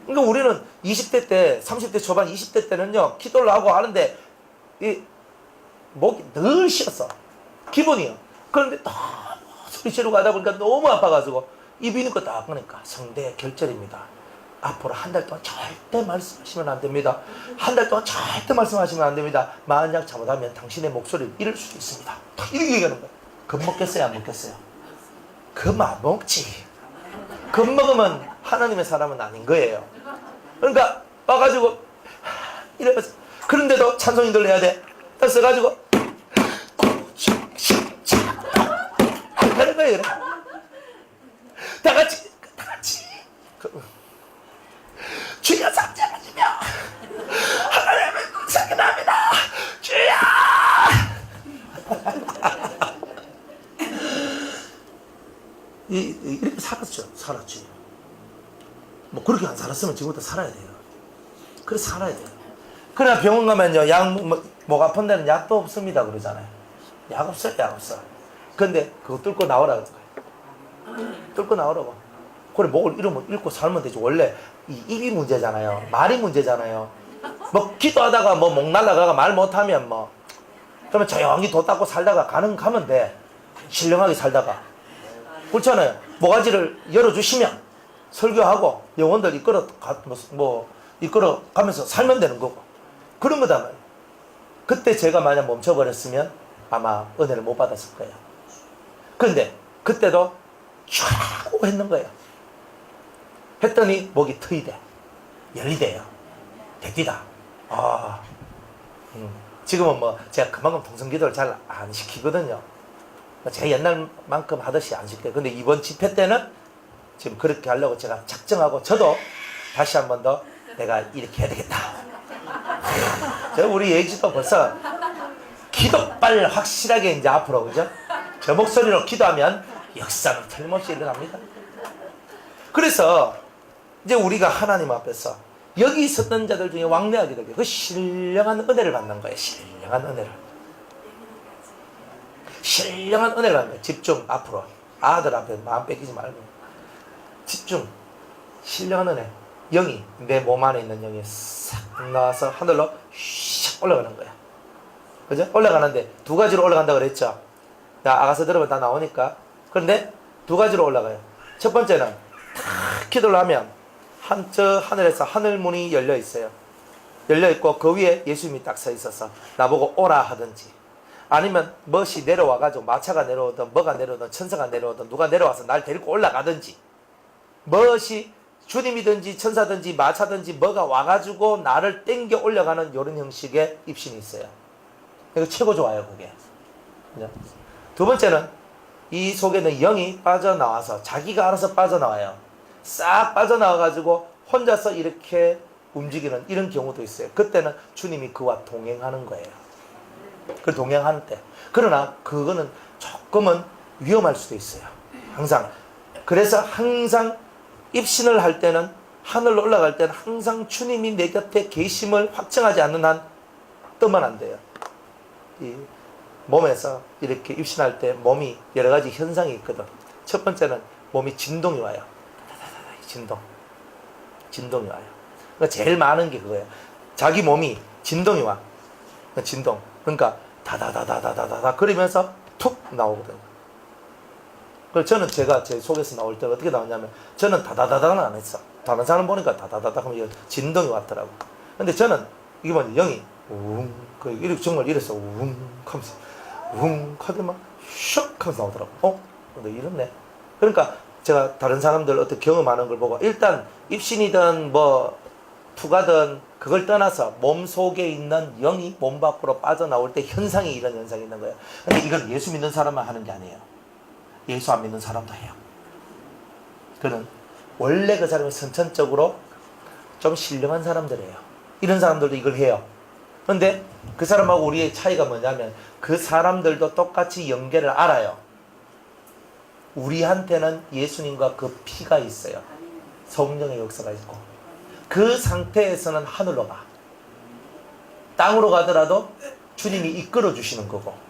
그러니까 우리는 20대 때, 30대 초반, 20대 때는요, 기도를 하고 하는데, 이 목이 늘 쉬었어. 기분이요. 그런데 너무 소리 지르고 하다 보니까 너무 아파가지고, 입이니까 딱 그러니까 성대 결절입니다. 앞으로 한 달 동안 절대 말씀하시면 안 됩니다. 한 달 동안 절대 말씀하시면 안 됩니다. 만약 잘못하면 당신의 목소리를 잃을 수도 있습니다. 이렇게 얘기하는 거예요. 겁먹겠어요, 안 먹겠어요? 겁 안 먹지. 겁먹으면 하나님의 사람은 아닌 거예요. 그러니까 와가지고 이러면서, 그런데도 찬송인들 해야 돼. 써가지고 하는 거예요. 그래. 다 같이 주여 삼자하시며 하나님의 사랑합니다. 주여. 이렇게 살았지. 뭐 그렇게 안 살았으면 지금부터 살아야 돼요. 그래 살아야 돼요. 그러나 병원 가면요, 목 아픈 데는 약도 없습니다 그러잖아요. 약 없어요, 약 없어. 근데 그거 뚫고 나오라고 그래요. 뚫고 나오라고. 그래, 목을 읽고 살면 되지. 원래 이 입이 문제잖아요. 말이 문제잖아요. 뭐 기도하다가 뭐 목 날라가가 말 못하면 뭐, 그러면 조용히 도 닦고 살다가 가면 돼. 신령하게 살다가. 그렇잖아요. 모가지를 열어주시면 설교하고 영혼들 이끌어 가면서 살면 되는 거고. 그런 거다 말이에요. 그때 제가 만약 멈춰버렸으면 아마 은혜를 못 받았을 거예요. 그런데 그때도 쫙 했는 거예요. 했더니 목이 트이 돼. 열이 돼요. 대띠다. 지금은 뭐 제가 그만큼 통성기도를 잘 안 시키거든요. 제가 옛날만큼 하듯이 안 시켜요. 근데 이번 집회 때는 지금 그렇게 하려고 제가 작정하고, 저도 다시 한 번 더 내가 이렇게 해야 되겠다. 우리 예지도 벌써 기도빨 확실하게 이제 앞으로, 그죠? 저 목소리로 기도하면 역사는 틀림없이 일어납니다. 그래서 이제 우리가 하나님 앞에서 여기 있었던 자들 중에 왕래하게 되게 그 신령한 은혜를 받는 거예요. 신령한 은혜를. 신령한 은혜를 받는 거예요. 집중 앞으로. 아들 앞에 마음 뺏기지 말고 집중. 신령한 은혜. 영이 내 몸 안에 있는 영이 싹 나와서 하늘로 슉 올라가는 거야. 그죠? 올라가는데 두 가지로 올라간다 그랬죠. 나 아가서 들으면 다 나오니까. 그런데 두 가지로 올라가요. 첫 번째는 탁 기도를 하면 저 하늘에서 하늘문이 열려 있어요. 열려 있고 그 위에 예수님이 딱 서 있어서 나보고 오라 하든지, 아니면 멋이 내려와가지고 마차가 내려오든 뭐가 내려오든 천사가 내려오든 누가 내려와서 날 데리고 올라가든지, 멋이 주님이든지 천사든지 마차든지 뭐가 와가지고 나를 땡겨 올려가는 이런 형식의 입신이 있어요. 이거 최고 좋아요, 그게. 두 번째는 이 속에는 영이 빠져나와서 자기가 알아서 빠져나와요. 싹 빠져나와가지고 혼자서 이렇게 움직이는 이런 경우도 있어요. 그때는 주님이 그와 동행하는 거예요. 그 동행하는 때. 그러나 그거는 조금은 위험할 수도 있어요. 항상. 그래서 항상 입신을 할 때는, 하늘로 올라갈 때는 항상 주님이 내 곁에 계심을 확증하지 않는 한 뜨면 안 돼요. 이 몸에서 이렇게 입신할 때 몸이 여러 가지 현상이 있거든. 첫 번째는 몸이 진동이 와요. 진동이 와요. 그러니까 제일 많은 게 그거예요. 자기 몸이 진동이 와. 진동. 그러니까 다다다다다다다 그러면서 툭 나오거든요. 그래서 저는 제가 제 속에서 나올 때 어떻게 나오냐면, 저는 다다다다는 안 했어. 다른 사람 보니까 다다다다 하면 진동이 왔더라고. 근데 저는 이게 뭐냐, 영이 이렇게 정말 이랬어. 하면서 하더만 슉 하면서 나오더라고. 근데 이렇네. 그러니까 제가 다른 사람들 어떻게 경험하는 걸 보고, 일단 입신이든 뭐 투가든 그걸 떠나서 몸 속에 있는 영이 몸 밖으로 빠져나올 때 현상이, 이런 현상이 있는 거예요. 근데 이건 예수 믿는 사람만 하는 게 아니에요. 예수 안 믿는 사람도 해요. 그는 원래 그 사람이 선천적으로 좀 신령한 사람들이에요. 이런 사람들도 이걸 해요. 근데 그 사람하고 우리의 차이가 뭐냐면, 그 사람들도 똑같이 연계를 알아요. 우리한테는 예수님과 그 피가 있어요. 성령의 역사가 있고, 그 상태에서는 하늘로 가. 땅으로 가더라도 주님이 이끌어 주시는 거고.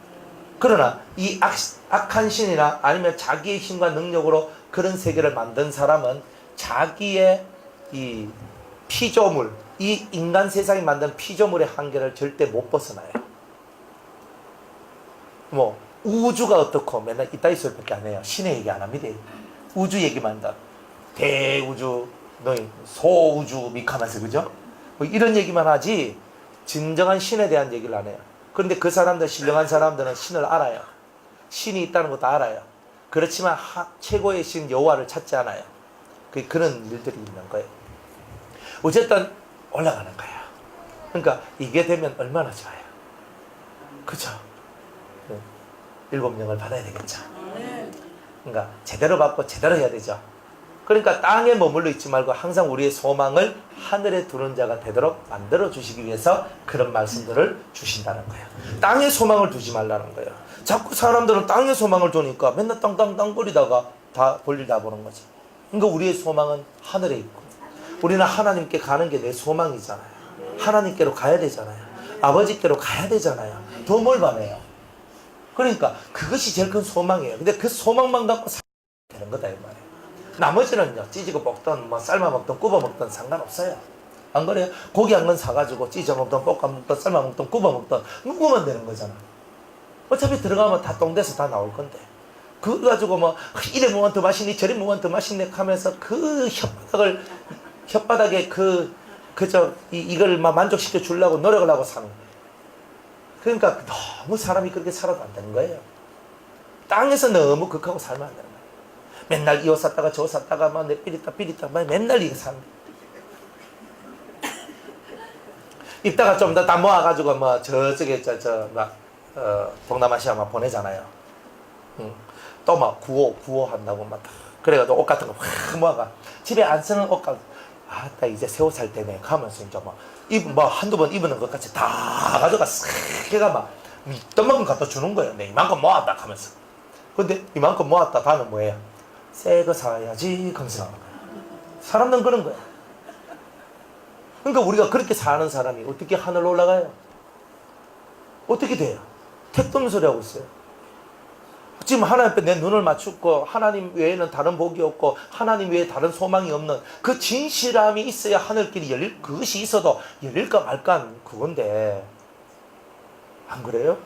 그러나 이 악한 신이나 아니면 자기의 힘과 능력으로 그런 세계를 만든 사람은 자기의 이 피조물, 이 인간 세상이 만든 피조물의 한계를 절대 못 벗어나요. 뭐 우주가 어떻고 맨날 이따위 소리밖에 안 해요. 신의 얘기 안 합니다. 우주 얘기만 한다. 대우주, 소우주 미카마스, 그죠? 뭐 이런 얘기만 하지 진정한 신에 대한 얘기를 안 해요. 그런데 그 사람들, 신령한 사람들은 신을 알아요. 신이 있다는 것도 알아요. 그렇지만 최고의 신 여호와를 찾지 않아요. 그런 일들이 있는 거예요. 어쨌든 올라가는 거예요. 그러니까 이게 되면 얼마나 좋아요. 그죠? 7명을 받아야 되겠죠. 그러니까 제대로 받고 제대로 해야 되죠. 그러니까 땅에 머물러 있지 말고 항상 우리의 소망을 하늘에 두는 자가 되도록 만들어 주시기 위해서 그런 말씀들을 주신다는 거예요. 땅에 소망을 두지 말라는 거예요. 자꾸 사람들은 땅에 소망을 두니까 맨날 땅땅땅 거리다가 다 볼일 다 보는 거지. 그러니까 우리의 소망은 하늘에 있고, 우리는 하나님께 가는 게 내 소망이잖아요. 하나님께로 가야 되잖아요. 아버지께로 가야 되잖아요. 더 뭘 바래요. 그러니까 그것이 제일 큰 소망이에요. 근데 그 소망만 갖고 살면 되는 거다 이 말이에요. 나머지는요, 찌지고 먹던 뭐 삶아 먹던 굽어 먹던 상관없어요. 안 그래요? 고기 한 건 사가지고 찌져 먹던 볶아 먹던 삶아 먹던 굽어 먹던 먹으면 되는 거잖아. 어차피 들어가면 다 똥돼서 다 나올 건데, 그거 가지고 뭐 이래 먹으면 더 맛있니 저래 먹으면 더 맛있네 하면서 그 혓바닥에 이걸 막 만족시켜 주려고 노력을 하고 사는 거예요. 그러니까 너무 사람이 그렇게 살아도 안 되는 거예요. 땅에서 너무 극하고 살면 안 되는 거예요. 맨날 이 옷 샀다가 저 옷 샀다가 막 내 삐리따 맨날 이거 사는 거예요. 입다가 좀 더 다 모아가지고 뭐 저쪽에 동남아시아 막 보내잖아요. 또 막 구호 한다고 막 그래가지고 옷 같은 거 확 모아가 집에 안 쓰는 옷 같은, 나 이제 새 옷 살 때네 가면서 이제 뭐 한두 번 입는 것 같이 다 가져가 싹 해가 막 믿던 만큼 갖다 주는 거예요. 네, 이만큼 모았다 하면서. 근데 이만큼 모았다 다는 뭐예요? 새 거 사야지 하면서 나오는 거예요. 사람들은 그런 거예요. 그러니까 우리가 그렇게 사는 사람이 어떻게 하늘로 올라가요? 어떻게 돼요? 택도 없는 소리 하고 있어요. 지금 하나님 앞에 내 눈을 맞추고 하나님 외에는 다른 복이 없고 하나님 외에 다른 소망이 없는 그 진실함이 있어야 하늘길이 열릴, 그것이 있어도 열릴까 말까 그건데 안 그래요?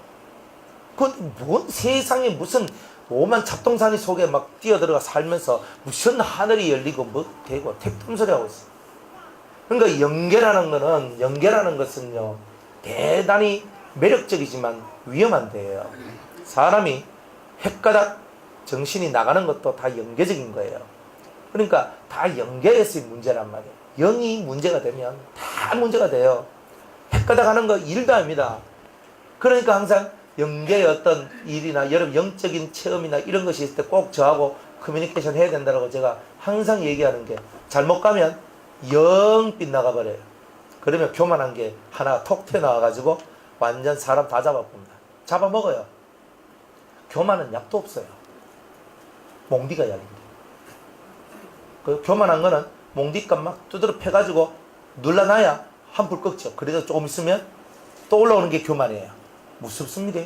그건 뭔 세상에 무슨 오만 잡동사니 속에 막 뛰어들어가 살면서 무슨 하늘이 열리고 뭐 되고 택도 없는 소리 하고 있어. 그러니까 연계라는 것은요 대단히 매력적이지만 위험한데요. 사람이 헷가닥 정신이 나가는 것도 다 연계적인 거예요. 그러니까 다 연계에서의 문제란 말이에요. 영이 문제가 되면 다 문제가 돼요. 헷가닥 하는 거 일도 아닙니다. 그러니까 항상 연계의 어떤 일이나 여러분 영적인 체험이나 이런 것이 있을 때 꼭 저하고 커뮤니케이션 해야 된다고 제가 항상 얘기하는 게 잘못 가면 영 빗나가 버려요. 그러면 교만한 게 하나 톡 튀어나와가지고 완전 사람 다 잡아봅니다. 잡아먹어요. 교만은 약도 없어요. 몽디가 약인데. 그 교만한 거는 몽디값 막 두드러 패가지고 눌러놔야 한풀 꺾죠. 그래서 조금 있으면 또 올라오는 게 교만이에요. 무섭습니다.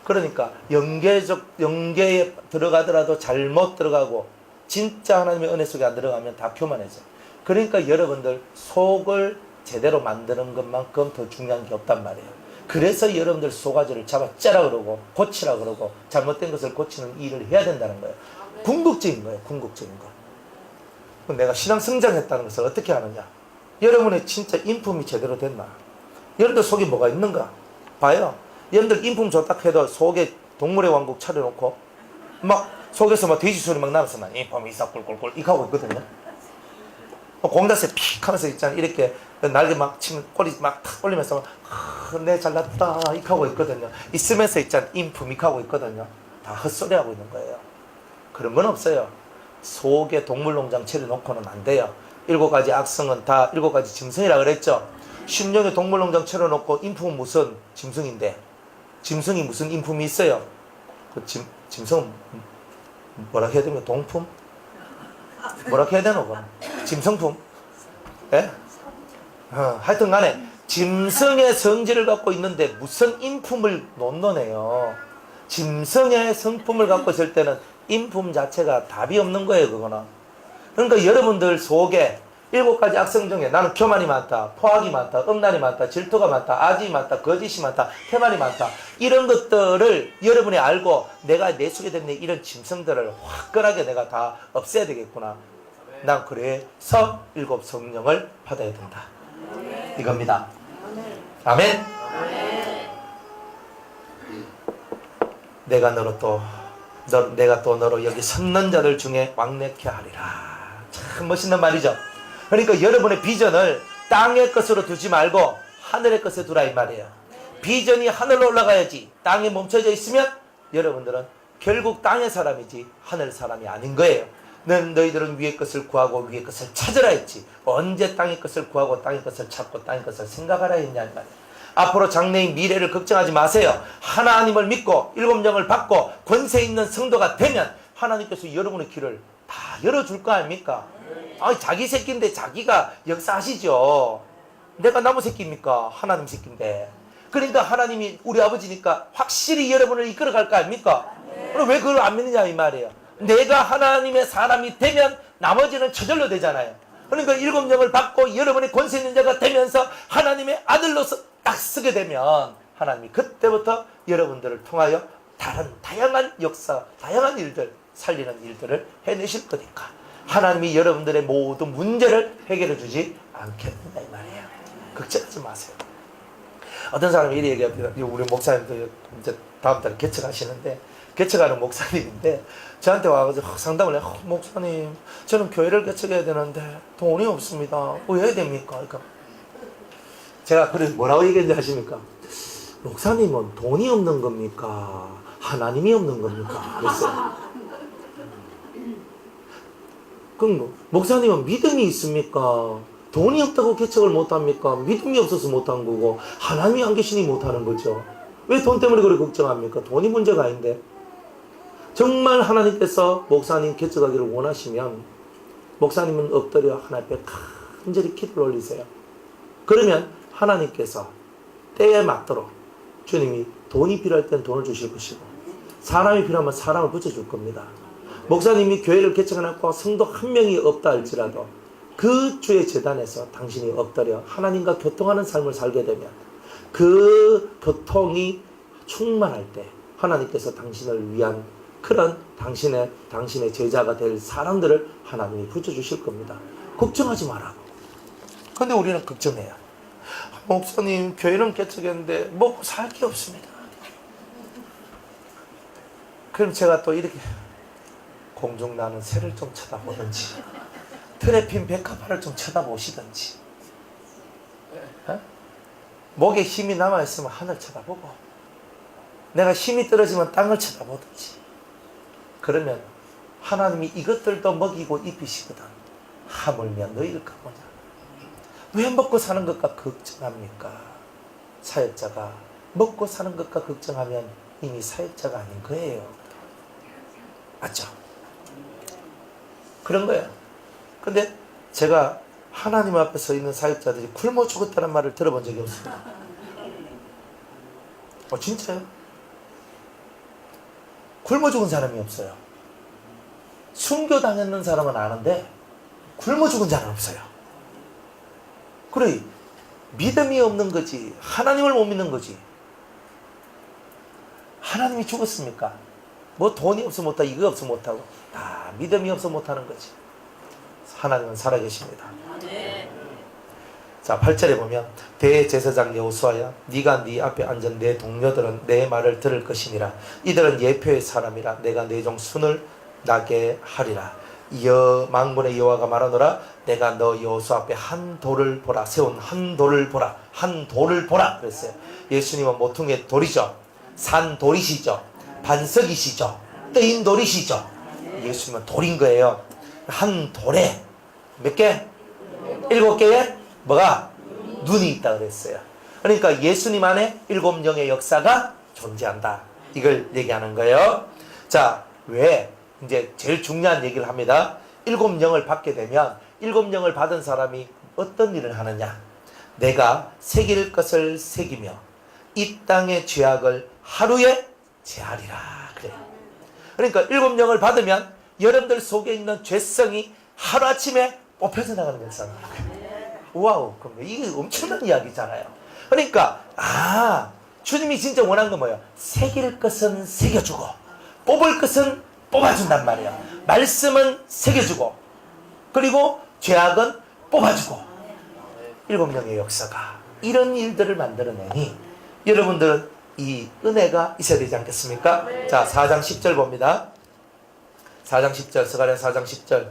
그러니까 연계에 들어가더라도 잘못 들어가고 진짜 하나님의 은혜 속에 안 들어가면 다 교만해져. 그러니까 여러분들 속을 제대로 만드는 것만큼 더 중요한 게 없단 말이에요. 그래서 여러분들 속아지를 잡아 째라 그러고 고치라 그러고 잘못된 것을 고치는 일을 해야 된다는 거예요. 궁극적인 거예요. 궁극적인 거. 내가 신앙 성장했다는 것을 어떻게 하느냐. 여러분의 진짜 인품이 제대로 됐나. 여러분들 속에 뭐가 있는가 봐요. 여러분들 인품 좋다 해도 속에 동물의 왕국 차려놓고 막 속에서 막 돼지 소리 막 나면서 막 인품이 있어 꿀꿀꿀 이렇게 하고 있거든요. 공다새 픽 하면서 있잖아. 이렇게 날개 막 치면 꼬리 막 탁 올리면서 내 잘났다 이렇게 하고 있거든요. 있으면서 있잖아. 인품 이렇게 하고 있거든요. 다 헛소리 하고 있는 거예요. 그런 건 없어요. 속에 동물농장 차려놓고는 안 돼요. 7가지 악성은 다 7가지 짐승이라 그랬죠. 심령에 동물농장 차려놓고 인품은 무슨 짐승인데 짐승이 무슨 인품이 있어요? 그 짐승은 뭐라 해야 되면 동품? 뭐라 해야 되노? 짐승품? 예? 하여튼 간에 짐승의 성질을 갖고 있는데 무슨 인품을 논논해요. 짐승의 성품을 갖고 있을 때는 인품 자체가 답이 없는 거예요. 그거는. 그러니까 여러분들 속에 7가지 악성 중에 나는 교만이 많다, 포악이 많다, 음란이 많다, 질투가 많다, 아집이 많다, 거짓이 많다, 태만이 많다. 이런 것들을 여러분이 알고 내가 내 속에 있는 이런 짐승들을 화끈하게 내가 다 없애야 되겠구나. 난 그래서 7 성령을 받아야 된다. 이겁니다. 아멘. 내가 또 너로 여기 섰는 자들 중에 왕래케 하리라. 참 멋있는 말이죠. 그러니까 여러분의 비전을 땅의 것으로 두지 말고 하늘의 것에 두라 이 말이에요. 비전이 하늘로 올라가야지. 땅에 멈춰져 있으면 여러분들은 결국 땅의 사람이지 하늘 사람이 아닌 거예요. 너희들은 위의 것을 구하고 위의 것을 찾으라 했지. 언제 땅의 것을 구하고 땅의 것을 찾고 땅의 것을 생각하라 했냐 이 말이에요. 앞으로 장래인 미래를 걱정하지 마세요. 하나님을 믿고 7영을 받고 권세 있는 성도가 되면 하나님께서 여러분의 길을 다 열어줄 거 아닙니까? 자기 새끼인데 자기가 역사하시죠. 내가 나무 새끼입니까? 하나님 새끼인데. 그러니까 하나님이 우리 아버지니까 확실히 여러분을 이끌어갈 거 아닙니까? 그럼 왜 그걸 안 믿느냐 이 말이에요. 내가 하나님의 사람이 되면 나머지는 저절로 되잖아요. 그러니까 7영을 받고 여러분이 권세 있는 자가 되면서 하나님의 아들로서 딱 쓰게 되면 하나님이 그때부터 여러분들을 통하여 다양한 역사, 다양한 일들, 살리는 일들을 해내실 거니까 하나님이 여러분들의 모든 문제를 해결해 주지 않겠느냐 이 말이에요. 걱정하지 마세요. 어떤 사람이 이렇게 얘기합니다. 우리 목사님도 이제 다음 달에 개척하시는데 개척하는 목사님인데 저한테 와가지고 상담을 해. 목사님 저는 교회를 개척해야 되는데 돈이 없습니다. 뭐 해야 됩니까? 그러니까 제가 그래서 뭐라고 얘기했는지 아십니까? 목사님은 돈이 없는 겁니까? 하나님이 없는 겁니까? 그랬어요. 그럼 목사님은 믿음이 있습니까? 돈이 없다고 개척을 못합니까? 믿음이 없어서 못한 거고 하나님이 안 계시니 못하는 거죠. 왜 돈 때문에 그렇게 걱정합니까? 돈이 문제가 아닌데. 정말 하나님께서 목사님 개척하기를 원하시면 목사님은 엎드려 하나님 앞에 간절히 기도를 올리세요. 그러면 하나님께서 때에 맞도록 주님이 돈이 필요할 땐 돈을 주실 것이고 사람이 필요하면 사람을 붙여줄 겁니다. 목사님이 교회를 개척해놓고 성도 한 명이 없다 할지라도 그 주의 재단에서 당신이 엎드려 하나님과 교통하는 삶을 살게 되면 그 교통이 충만할 때 하나님께서 당신을 위한 그런 당신의 제자가 될 사람들을 하나님이 붙여주실 겁니다. 걱정하지 말라고. 근데 우리는 걱정해요. 목사님 교회는 개척했는데 먹고 살 게 없습니다. 그럼 제가 또 이렇게 공중 나는 새를 좀 쳐다보든지 트래핀 백합화를 좀 쳐다보시든지 목에 힘이 남아있으면 하늘 쳐다보고 내가 힘이 떨어지면 땅을 쳐다보든지 그러면 하나님이 이것들도 먹이고 입히시거든. 하물며 너희일까 보냐. 왜 먹고 사는 것과 걱정합니까? 사역자가 먹고 사는 것과 걱정하면 이미 사역자가 아닌 거예요. 맞죠? 그런 거예요. 근데 제가 하나님 앞에 서 있는 사역자들이 굶어 죽었다는 말을 들어본 적이 없습니다. 진짜요? 굶어 죽은 사람이 없어요. 순교당했는 사람은 아는데 굶어 죽은 자는 없어요. 그래, 믿음이 없는 거지. 하나님을 못 믿는 거지. 하나님이 죽었습니까? 뭐 돈이 없어 못하고 이거 없어 못하고 다 믿음이 없어 못하는 거지. 하나님은 살아계십니다. 자, 8절에 보면 대제사장 여호수아야 네가 네 앞에 앉은 내 동료들은 내 말을 들을 것이니라. 이들은 예표의 사람이라. 내가 내 종 순을 나게 하리라. 만군의 여호와가 말하노라. 내가 너 여호수아 앞에 한 돌을 보라. 세운 한 돌을 보라. 한 돌을 보라 그랬어요. 예수님은 모퉁이의 돌이죠. 산 돌이시죠. 반석이시죠. 뜨인 돌이시죠. 예수님은 돌인 거예요. 한 돌에 몇 개? 7개의 뭐가? 눈이 있다 그랬어요. 그러니까 예수님 안에 7영의 역사가 존재한다. 이걸 얘기하는 거예요. 자, 왜? 이제 제일 중요한 얘기를 합니다. 7영을 받게 되면 7영을 받은 사람이 어떤 일을 하느냐. 내가 새길 것을 새기며 이 땅의 죄악을 하루에 제하리라. 그래요. 그러니까 7영을 받으면 여러분들 속에 있는 죄성이 하루아침에 뽑혀서 나가는 역사입니다. 와우, 그럼 이게 엄청난 이야기잖아요. 그러니까 주님이 진짜 원한 건 뭐예요? 새길 것은 새겨주고 뽑을 것은 뽑아준단 말이에요. 말씀은 새겨주고 그리고 죄악은 뽑아주고 7영의 역사가 이런 일들을 만들어내니 여러분들은 이 은혜가 있어야 되지 않겠습니까? 자, 4장 10절 봅니다. 4장 10절, 스가랴 4장 10절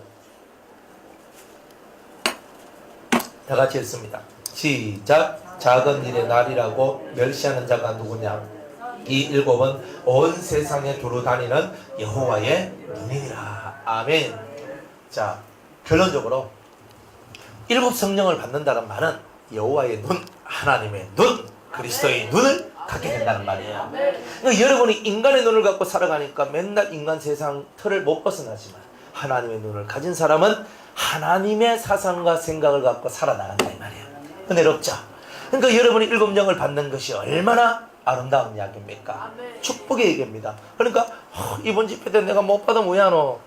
다 같이 읽습니다. 시작. 작은 일의 날이라고 멸시하는 자가 누구냐? 이 7은 온 세상에 두루 다니는 여호와의 눈이니라. 아멘. 자, 결론적으로 7 성령을 받는다는 말은 여호와의 눈, 하나님의 눈, 그리스도의 눈을 갖게 된다는 말이에요. 그러니까 여러분이 인간의 눈을 갖고 살아가니까 맨날 인간 세상 틀을 못 벗어나지만 하나님의 눈을 가진 사람은 하나님의 사상과 생각을 갖고 살아나간다 이 말이에요. 은혜롭죠? 그러니까 여러분이 7영을 받는 것이 얼마나 아름다운 이야기입니까? 축복의 얘기입니다. 그러니까 이번 집회 때 내가 못 받으면 왜 안 오?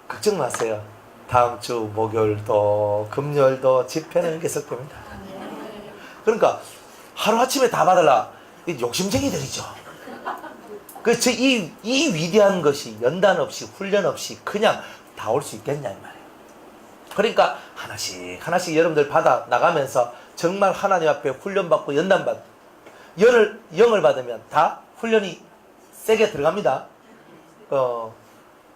걱정 마세요. 다음 주 목요일도 금요일도 집회는 계속됩니다. 그러니까 하루아침에 다 받으라 욕심쟁이들이죠. 그래서 이 위대한 것이 연단 없이 훈련 없이 그냥 다 올 수 있겠냐 이 말이에요. 그러니까 하나씩 여러분들 받아 나가면서 정말 하나님 앞에 훈련받고 연단받고 영을 받으면 다 훈련이 세게 들어갑니다.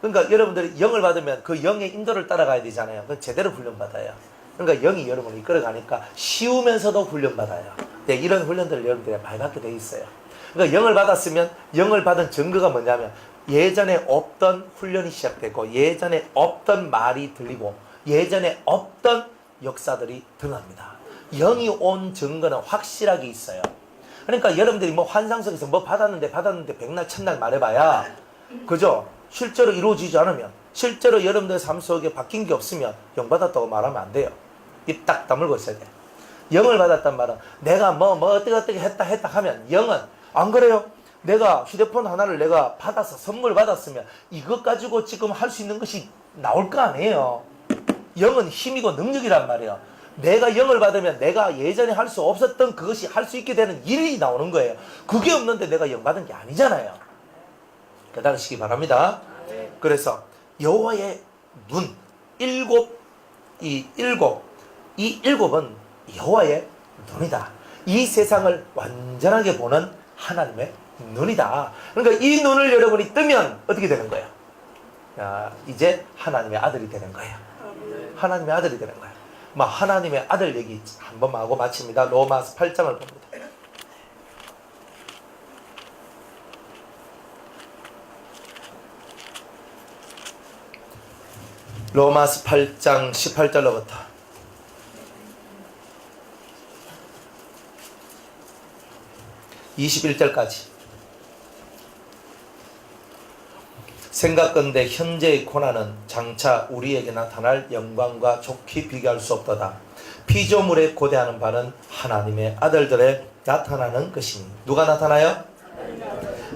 그러니까 여러분들이 영을 받으면 그 영의 인도를 따라가야 되잖아요. 그건 제대로 훈련받아요. 그러니까 영이 여러분을 이끌어가니까 쉬우면서도 훈련받아요. 네, 이런 훈련들을 여러분들이 많이 받게 돼 있어요. 그러니까 영을 받았으면 영을 받은 증거가 뭐냐면 예전에 없던 훈련이 시작되고 예전에 없던 말이 들리고 예전에 없던 역사들이 드러납니다. 영이 온 증거는 확실하게 있어요. 그러니까 여러분들이 뭐 환상 속에서 뭐 받았는데 백날 천날 말해봐야 그죠? 실제로 이루어지지 않으면 실제로 여러분들 삶 속에 바뀐 게 없으면 영 받았다고 말하면 안 돼요. 입 딱 다물고 있어야 돼. 영을 받았단 말은 내가 뭐 어떻게 했다 하면, 영은 안 그래요? 내가 휴대폰 하나를 내가 받아서 선물 받았으면 이것 가지고 지금 할 수 있는 것이 나올 거 아니에요. 영은 힘이고 능력이란 말이에요. 내가 영을 받으면 내가 예전에 할 수 없었던 그것이 할 수 있게 되는 일이 나오는 거예요. 그게 없는데 내가 영 받은 게 아니잖아요. 깨달으시기 바랍니다. 그래서 여호와의 눈, 이 일곱은 여호와의 눈이다. 이 세상을 완전하게 보는 하나님의 눈이다. 그러니까 이 눈을 여러분이 뜨면 어떻게 되는 거예요? 이제 하나님의 아들이 되는 거예요. 하나님의 아들이 되는 거예요. 하나님의 아들 얘기 한번 하고 마칩니다. 로마서 8장을 봅니다. 로마서 8장 18절로부터 21절까지. 생각건대 현재의 고난은 장차 우리에게 나타날 영광과 좋게 비교할 수 없도다. 피조물에 고대하는 바는 하나님의 아들들에 나타나는 것이니. 누가 나타나요?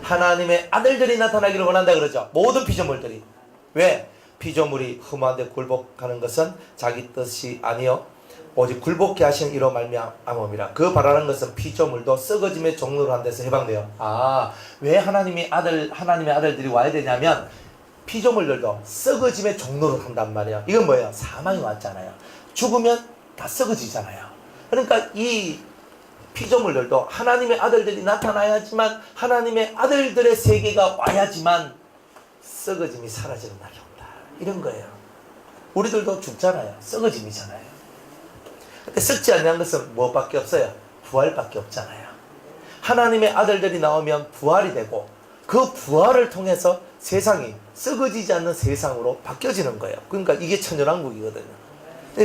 하나님의 아들들이 나타나기를 원한다 그러죠. 모든 피조물들이. 왜? 피조물이 흠한데 굴복하는 것은 자기 뜻이 아니요 오직 굴복케 하신 이로 말미암음이라. 그 바라는 것은 피조물도 썩어짐의 종로로 한 데서 해방돼요. 왜 하나님의 아들들이 와야 되냐면 피조물들도 썩어짐의 종로로 한단 말이에요. 이건 뭐예요? 사망이 왔잖아요. 죽으면 다 썩어지잖아요. 그러니까 이 피조물들도 하나님의 아들들이 나타나야지만, 하나님의 아들들의 세계가 와야지만 썩어짐이 사라지는 날이 온다. 이런 거예요. 우리들도 죽잖아요. 썩어짐이잖아요. 근데 썩지 않는 것은 무엇밖에 없어요? 부활밖에 없잖아요. 하나님의 아들들이 나오면 부활이 되고, 그 부활을 통해서 세상이 썩어지지 않는 세상으로 바뀌어지는 거예요. 그러니까 이게 천년왕국이거든요.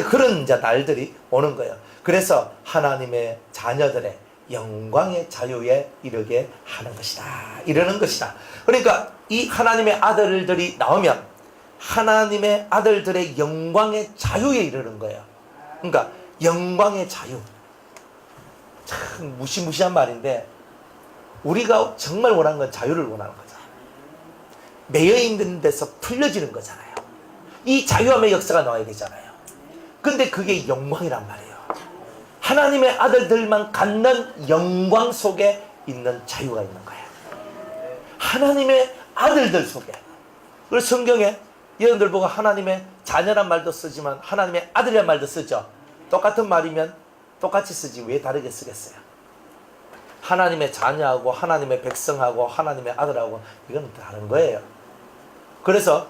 그런 이제 날들이 오는 거예요. 그래서 하나님의 자녀들의 영광의 자유에 이르게 하는 것이다. 이러는 것이다. 그러니까 이 하나님의 아들들이 나오면 하나님의 아들들의 영광의 자유에 이르는 거예요. 그러니까 영광의 자유. 참 무시무시한 말인데 우리가 정말 원하는 건 자유를 원하는 거죠. 매여 있는 데서 풀려지는 거잖아요. 이 자유함의 역사가 나와야 되잖아요. 근데 그게 영광이란 말이에요. 하나님의 아들들만 갖는 영광 속에 있는 자유가 있는 거예요. 하나님의 아들들 속에. 그래서 성경에 여러분들 보고 하나님의 자녀란 말도 쓰지만 하나님의 아들이란 말도 쓰죠. 똑같은 말이면 똑같이 쓰지 왜 다르게 쓰겠어요? 하나님의 자녀하고 하나님의 백성하고 하나님의 아들하고 이건 다른 거예요. 그래서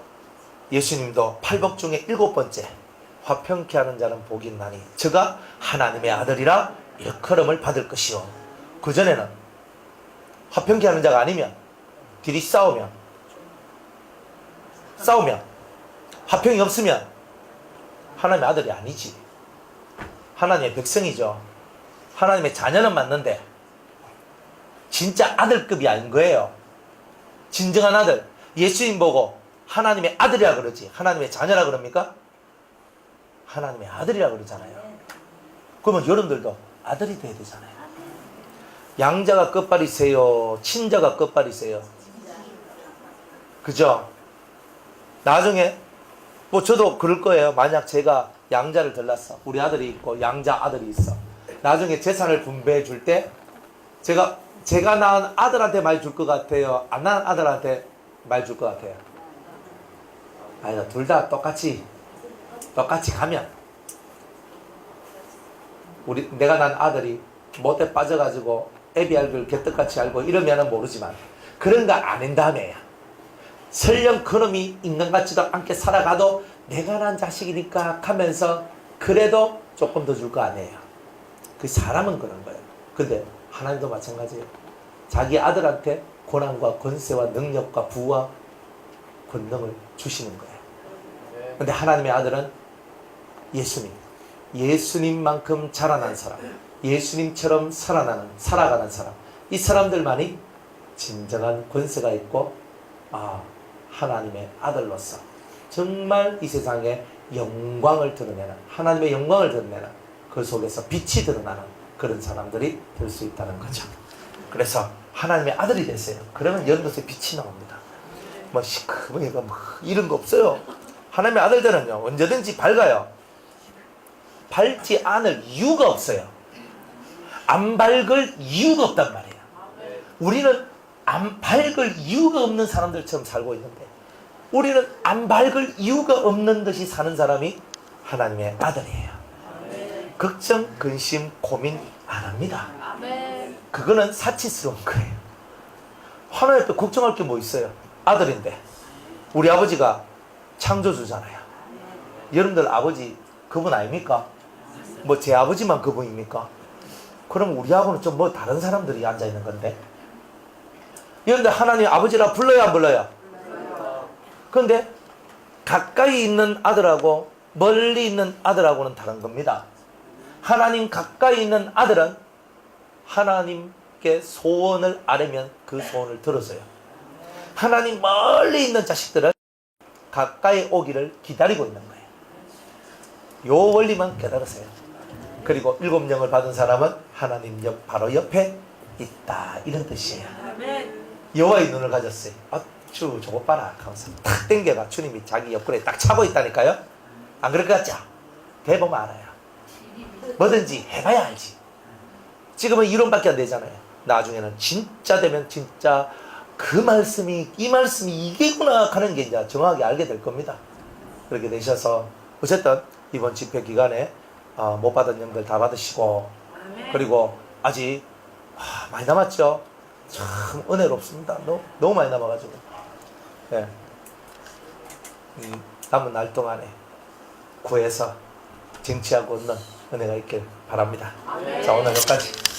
예수님도 팔복 중에 7번째 화평케 하는 자는 복이 있나니 저가 하나님의 아들이라 일컬음을 받을 것이요. 그전에는 화평케 하는 자가 아니면 둘이 싸우면 화평이 없으면 하나님의 아들이 아니지. 하나님의 백성이죠. 하나님의 자녀는 맞는데 진짜 아들급이 아닌 거예요. 진정한 아들. 예수님 보고 하나님의 아들이라 그러지 하나님의 자녀라 그럽니까? 하나님의 아들이라 그러잖아요. 그러면 여러분들도 아들이 돼야 되잖아요. 양자가 끝발이세요? 친자가 끝발이세요? 그죠? 나중에 저도 그럴 거예요. 만약 제가 양자를 들렀어. 우리 아들이 있고 양자 아들이 있어. 나중에 재산을 분배해 줄 때 제가 낳은 아들한테 많이 줄 것 같아요? 안 낳은 아들한테 많이 줄 것 같아요? 아니다. 둘 다 똑같이 가면 내가 낳은 아들이 못에 빠져가지고 애비 알기를 개떡같이 알고 이러면은 모르지만 그런 거 아닌 다음에야 설령 그놈이 인간 같지도 않게 살아가도 내가 낳은 자식이니까 하면서 그래도 조금 더 줄 거 아니에요. 그 사람은 그런 거예요. 근데 하나님도 마찬가지예요. 자기 아들한테 고난과 권세와 능력과 부와 권능을 주시는 거예요. 근데 하나님의 아들은 예수님만큼 자라난 사람, 예수님처럼 살아가는 사람, 이 사람들만이 진정한 권세가 있고 하나님의 아들로서 정말 이 세상에 영광을 드러내는, 하나님의 영광을 드러내는 그 속에서 빛이 드러나는 그런 사람들이 될 수 있다는 거죠. 그래서 하나님의 아들이 됐어요. 그러면 여러분들의 빛이 나옵니다. 뭐 시커멓게 뭐 이런 거 없어요. 하나님의 아들들은요 언제든지 밝아요. 밝지 않을 이유가 없어요. 안 밝을 이유가 없단 말이에요. 우리는 안 밝을 이유가 없는 사람들처럼 살고 있는데, 우리는 안 밝을 이유가 없는 듯이 사는 사람이 하나님의 아들이에요. 걱정, 근심, 고민 안 합니다. 그거는 사치스러운 거예요. 하나님 앞에 걱정할 게 뭐 있어요? 아들인데. 우리 아버지가 창조주잖아요. 여러분들 아버지 그분 아닙니까? 뭐 제 아버지만 그분입니까? 그럼 우리하고는 좀 뭐 다른 사람들이 앉아있는 건데. 여러분들 하나님 아버지라 불러야 안 불러요? 그런데 가까이 있는 아들하고 멀리 있는 아들하고는 다른 겁니다. 하나님 가까이 있는 아들은 하나님께 소원을 아뢰면 그 소원을 들어줘요. 하나님 멀리 있는 자식들은 가까이 오기를 기다리고 있는 거예요. 요 원리만 깨달으세요. 그리고 7영을 받은 사람은 하나님 바로 옆에 있다, 이런 뜻이에요. 여호와의 눈을 가졌어요. 아쭈 저거 봐라 하면서 탁 땡겨가 주님이 자기 옆구리에 딱 차고 있다니까요. 안 그럴 것 같죠? 대보면 알아요. 뭐든지 해봐야 알지. 지금은 이론밖에 안 되잖아요. 나중에는 진짜 되면 진짜 그 말씀이, 이 말씀이 이게구나 하는 게 이제 정확하게 알게 될 겁니다. 그렇게 되셔서 어쨌든 이번 집회 기간에 못 받은 영들 다 받으시고, 그리고 아직 많이 남았죠. 참 은혜롭습니다. 너무 많이 남아가지고, 예. 남은 날 동안에 구해서 쟁취하고 얻는 은혜가 있길 바랍니다. 자, 오늘 여기까지.